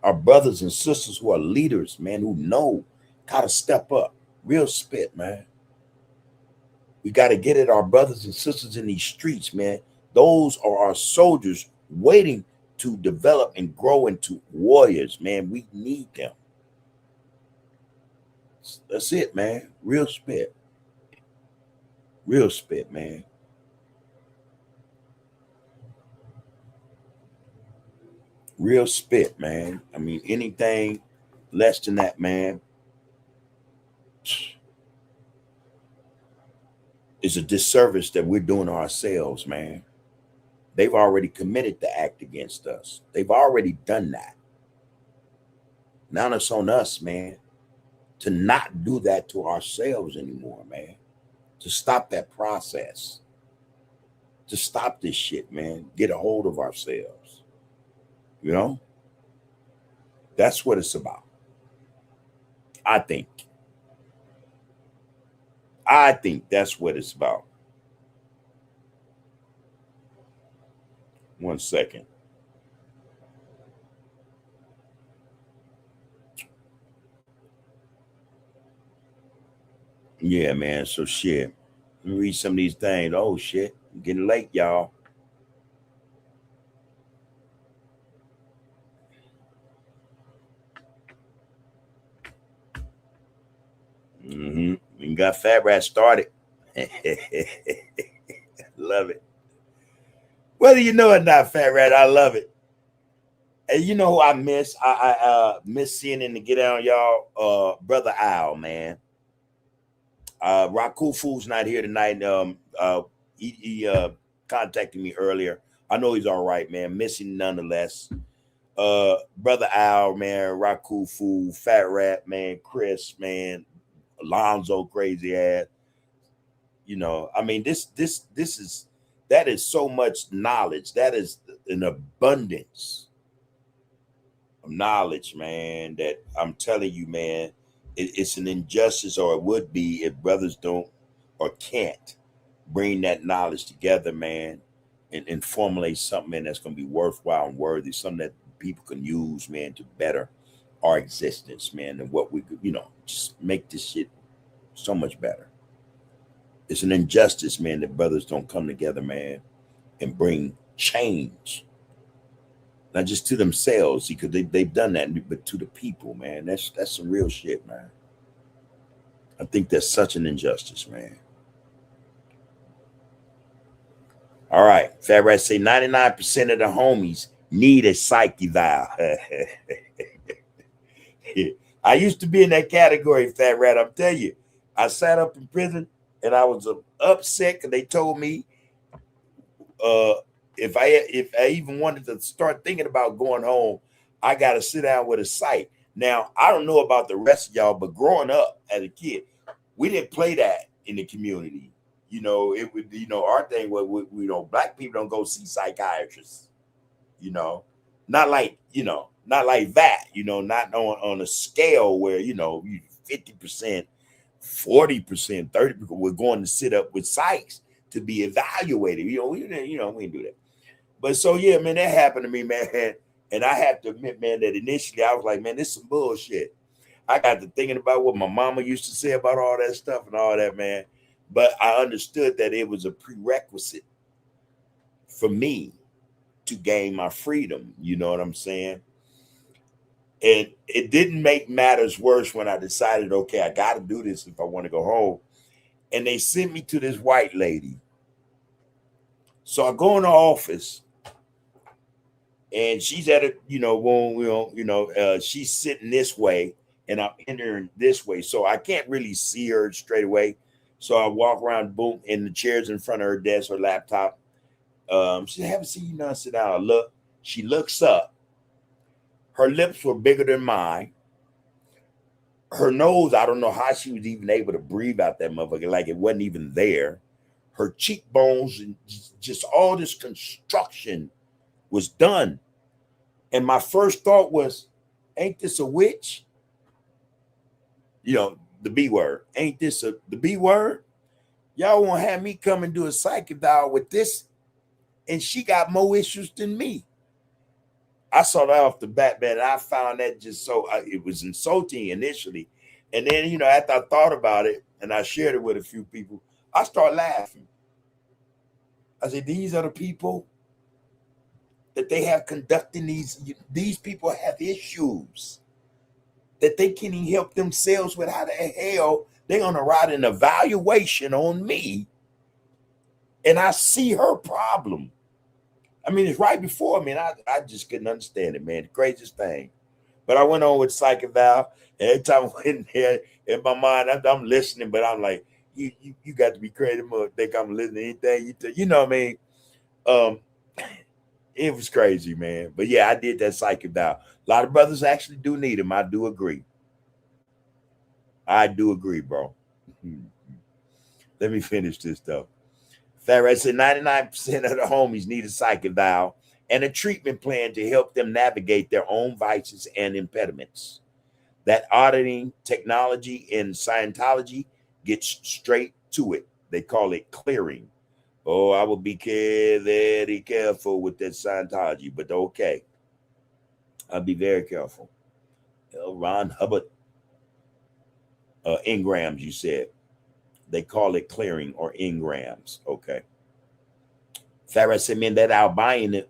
Our brothers and sisters who are leaders, man, who know how to step up. Real spit, man. We got to get at our brothers and sisters in these streets, man. Those are our soldiers waiting to develop and grow into warriors, man. We need them. That's it, man. Real spit. Real spit, man. Real spit, man. I mean, anything less than that, man, is a disservice that we're doing to ourselves, man. They've already committed the act against us. They've already done that. Now it's on us, man, to not do that to ourselves anymore, man. To stop that process. To stop this shit, man. Get a hold of ourselves. You know? That's what it's about. I think that's what it's about. One second. Yeah, man. So shit. Let me read some of these things. Oh shit. I'm getting late, y'all. We got Fat Rat started. Love it. Whether you know it or not, Fat Rat, I love it. And you know who I miss? I miss seeing him to get on y'all. Brother Al, man. Rakufu's not here tonight. He contacted me earlier. I know he's all right, man. Missing nonetheless. Brother Al, man, Rakufu, Fat Rat, man, Chris, man, Alonzo, crazy ass. You know, I mean, this is that is so much knowledge. That is an abundance of knowledge, man, that I'm telling you, man, it's an injustice, or it would be if brothers don't or can't bring that knowledge together, man, and formulate something, man, that's going to be worthwhile and worthy, something that people can use, man, to better our existence, man, and what we could, you know, just make this shit so much better. It's an injustice, man, that brothers don't come together, man, and bring change. Not just to themselves, because they've done that, but to the people, man. That's some real shit, man. I think that's such an injustice, man. All right. Fat Rat say 99% of the homies need a psych eval. I used to be in that category, Fat Rat. I'm telling you, I sat up in prison and I was upset because they told me if I even wanted to start thinking about going home, I got to sit down with a psych. Now, I don't know about the rest of y'all, but growing up as a kid, we didn't play that in the community. You know, it would, you know, our thing was, you know, black people don't go see psychiatrists, you know, not like that, you know, not on a scale where, you know, 50%, 40%, 30% we're going to sit up with psychs to be evaluated. You know, we didn't do that. But so, yeah, man, that happened to me, man. And I have to admit, man, that initially I was like, man, this is some bullshit. I got to thinking about what my mama used to say about all that stuff and all that, man. But I understood that it was a prerequisite for me to gain my freedom. You know what I'm saying? And it didn't make matters worse when I decided, okay, I got to do this if I want to go home. And they sent me to this white lady. So I go in the office, and she's at a, she's sitting this way, and I'm entering this way. So I can't really see her straight away. So I walk around, boom, and the chair's in front of her desk, her laptop. She haven't seen you now, sit down. I look. She looks up. Her lips were bigger than mine. Her nose, I don't know how she was even able to breathe out that motherfucker, like it wasn't even there. Her cheekbones and just all this construction was done. And my first thought was, ain't this a witch? You know, the B word. Ain't this the B word? Y'all won't have me come and do a psych eval with this. And she got more issues than me. I saw that off the bat, man. I found that just so, it was insulting initially. And then, you know, after I thought about it and I shared it with a few people, I started laughing. I said, these are the people that they have conducting these people have issues that they can't even help themselves with. How the hell they're going to write an evaluation on me and I see her problem. I mean, it's right before me, and I just couldn't understand it, man. The craziest thing. But I went on with psych eval. Every time I went in there, in my mind, I'm listening, but I'm like, you got to be crazy. I think I'm listening to anything you tell. You know what I mean? It was crazy, man. But yeah, I did that psych eval. A lot of brothers actually do need them. I do agree. I do agree, bro. Let me finish this, though. Fat Rat said 99% of the homies need a psych eval and a treatment plan to help them navigate their own vices and impediments. That auditing technology in Scientology gets straight to it. They call it clearing. Oh, I will be very careful with that Scientology, but okay. I'll be very careful. Ron Hubbard, engrams, you said. They call it clearing or engrams. Okay. Fat Rat said, man, that albinism,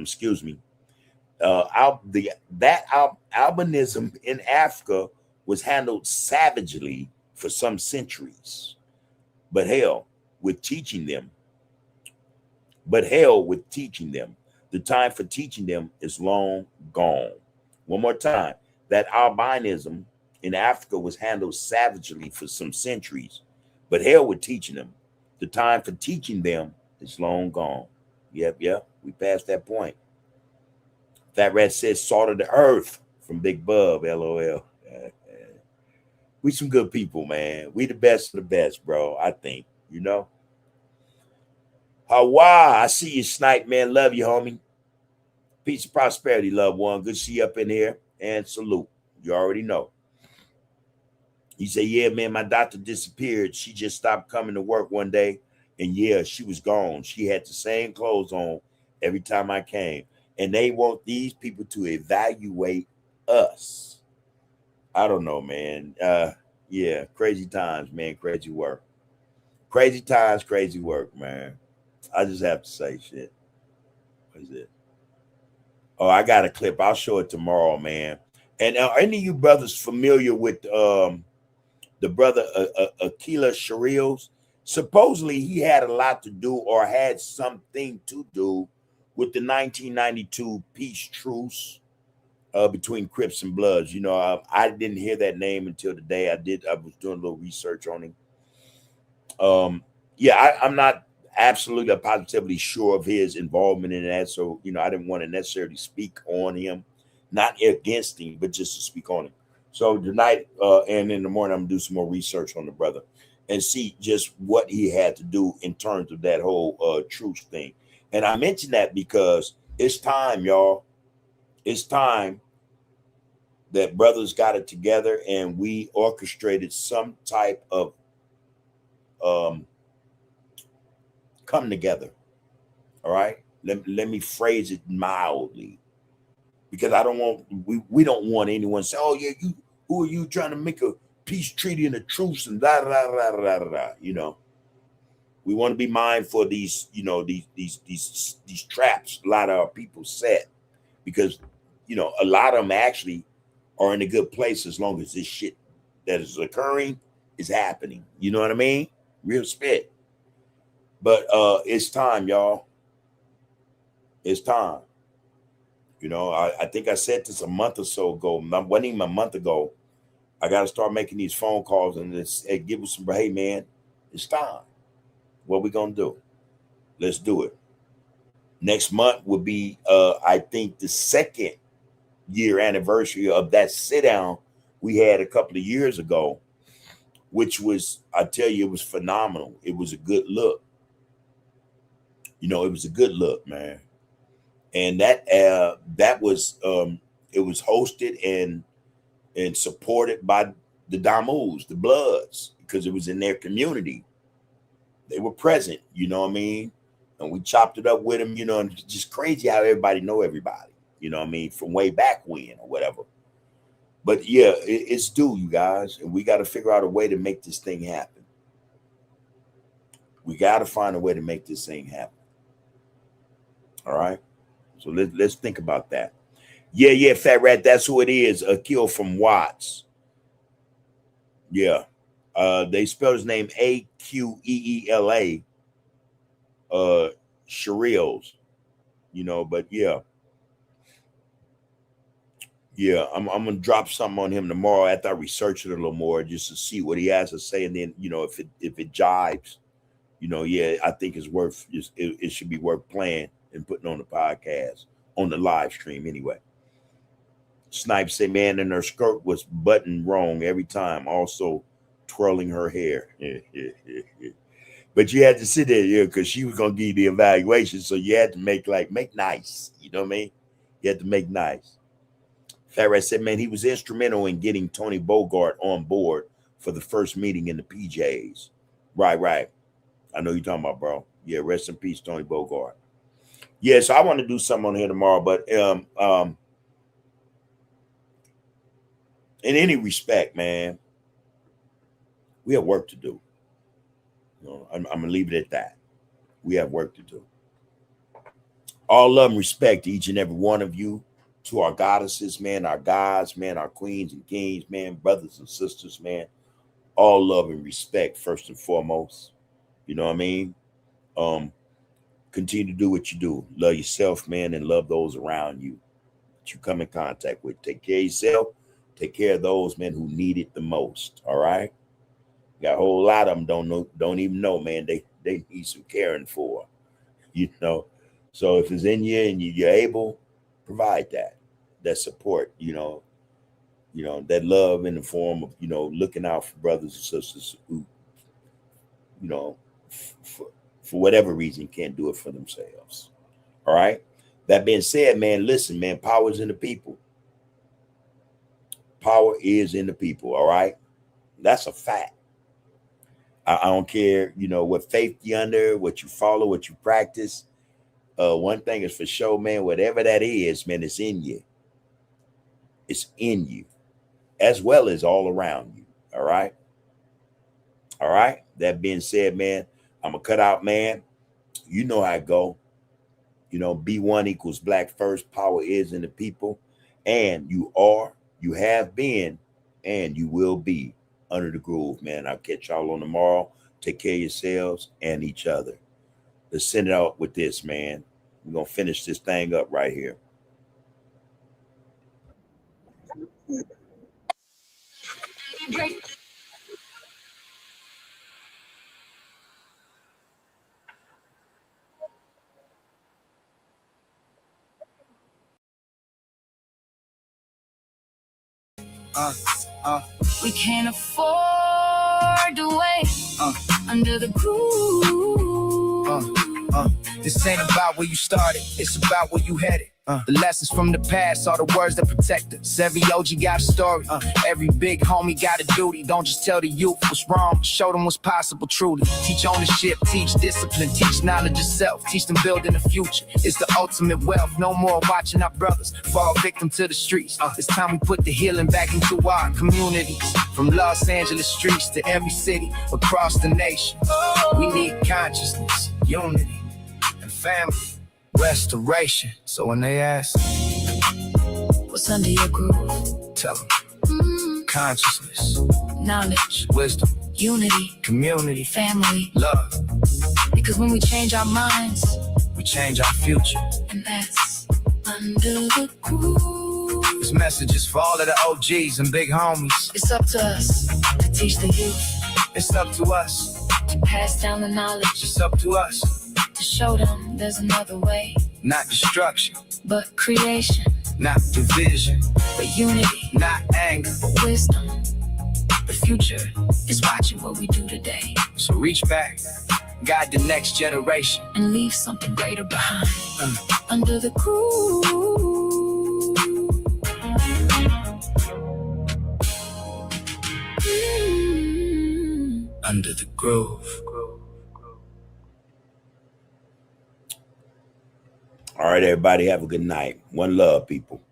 excuse me. Albinism in Africa was handled savagely for some centuries. But hell, we're teaching them but hell with teaching them. The time for teaching them is long gone. One more time. That albinism in Africa was handled savagely for some centuries, but hell with teaching them. The time for teaching them is long gone. Yep, we passed that point. Fat Rat says salt of the earth from Big Bub, LOL. We some good people, man. We the best of the best, bro, I think, you know. Hawaii, I see you, Snipe, man. Love you, homie. Peace and prosperity, loved one. Good to see you up in here. And salute. You already know. He said, yeah, man, my doctor disappeared. She just stopped coming to work one day. And yeah, she was gone. She had the same clothes on every time I came. And they want these people to evaluate us. I don't know, man. Yeah, crazy times, man. Crazy work. Crazy times, crazy work, man. I just have to say shit. What is it? Oh, I got a clip. I'll show it tomorrow, man. And are any of you brothers familiar with the brother Aquila Shariels? Supposedly he had a lot to do or had something to do with the 1992 peace truce between Crips and Bloods. You know, I didn't hear that name until today. I was doing a little research on him. Yeah, I'm not absolutely positively sure of his involvement in that. So, you know, I didn't want to necessarily speak on him, not against him, but just to speak on him. So tonight and in the morning, I'm gonna do some more research on the brother and see just what he had to do in terms of that whole truce thing. And I mention that because it's time, y'all. It's time that brothers got it together and we orchestrated some type of come together. All right. Let me phrase it mildly, because I don't want we don't want anyone to say, oh yeah, who are you trying to make a peace treaty and a truce and da da da da da da. You know, we want to be mindful of these, you know, these traps a lot of our people set, because you know a lot of them actually are in a good place as long as this shit that is occurring is happening. You know what I mean? Real spit. But it's time, y'all. It's time. You know, I think I said this a month or so ago. Wasn't even a month ago. I got to start making these phone calls and give us some, hey, man, it's time. What we going to do? Let's do it. Next month will be, I think, the second year anniversary of that sit down we had a couple of years ago, which was, I tell you, it was phenomenal. It was a good look. You know, it was a good look, man. And that was it was hosted and supported by the Damus, the Bloods, because it was in their community. They were present, you know what I mean? And we chopped it up with them, you know, and it's just crazy how everybody know everybody, you know what I mean, from way back when or whatever. But yeah, it's due, you guys, and we got to figure out a way to make this thing happen. We got to find a way to make this thing happen. All right? So let's think about that. Yeah, Fat Rat, that's who it is. Akil from Watts. Yeah. They spelled his name Aqueela. Shariels. You know, but yeah. Yeah, I'm gonna drop something on him tomorrow after I research it a little more, just to see what he has to say. And then, you know, if it jives, you know, yeah, I think it's worth it should be worth playing and putting on the podcast, on the live stream anyway. Snipe say, man, and her skirt was buttoned wrong every time, also twirling her hair. But you had to sit there, yeah, because she was gonna give you the evaluation, so you had to make nice. You know what I mean? You had to make nice. Farrah said, man, he was instrumental in getting Tony Bogart on board for the first meeting in the PJs. Right. I know you're talking about, bro. Yeah, rest in peace, Tony Bogart. Yeah, so I want to do something on here tomorrow, but in any respect, man, we have work to do. You know, I'm gonna leave it at that. We have work to do. All love and respect to each and every one of you, to our goddesses, man, our gods, man, our queens and kings, man, brothers and sisters, man. All love and respect first and foremost. You know what I mean? continue to do what you do. Love yourself, man, and love those around you that you come in contact with. Take care of yourself. Take care of those, man, who need it the most. All right. Got a whole lot of them don't even know, man. They need some caring for, you know. So if it's in you and you're able, provide that support, you know, that love in the form of, you know, looking out for brothers and sisters who, you know, for whatever reason can't do it for themselves. All right. That being said, man, listen, man, power is in the people. Power is in the people. All right. That's a fact. I don't care, you know, what faith you're under, what you follow, what you practice. One thing is for sure, man, whatever that is, man, it's in you. It's in you, as well as all around you. All right. All right. That being said, man, I'm a cutout man. You know how I go. You know, B1 equals black first. Power is in the people. And you are, you have been, and you will be under the groove, man. I'll catch y'all on tomorrow. Take care of yourselves and each other. Let's send it out with this, man. We're going to finish this thing up right here. We can't afford to wait under the groove. This ain't about where you started, it's about where you headed. The lessons from the past are the words that protect us. Every OG got a story, every big homie got a duty. Don't just tell the youth what's wrong, show them what's possible truly. Teach ownership, teach discipline, teach knowledge of self, teach them building the future. It's the ultimate wealth, no more watching our brothers fall victim to the streets. It's time we put the healing back into our communities. From Los Angeles streets to every city across the nation. We need consciousness, unity, and family. Restoration. So when they ask, what's under your groove? Tell them, consciousness, knowledge, wisdom, unity, community, family, love. Because when we change our minds, we change our future. And that's under the groove. This message is for all of the OGs and big homies. It's up to us to teach the youth. It's up to us to pass down the knowledge. It's up to us to show them there's another way. Not destruction, but creation. Not division, but unity. Not anger, but wisdom. The future is watching what we do today. So reach back, guide the next generation, and leave something greater behind. Under the groove. Under the groove. All right, everybody, have a good night. One love, people.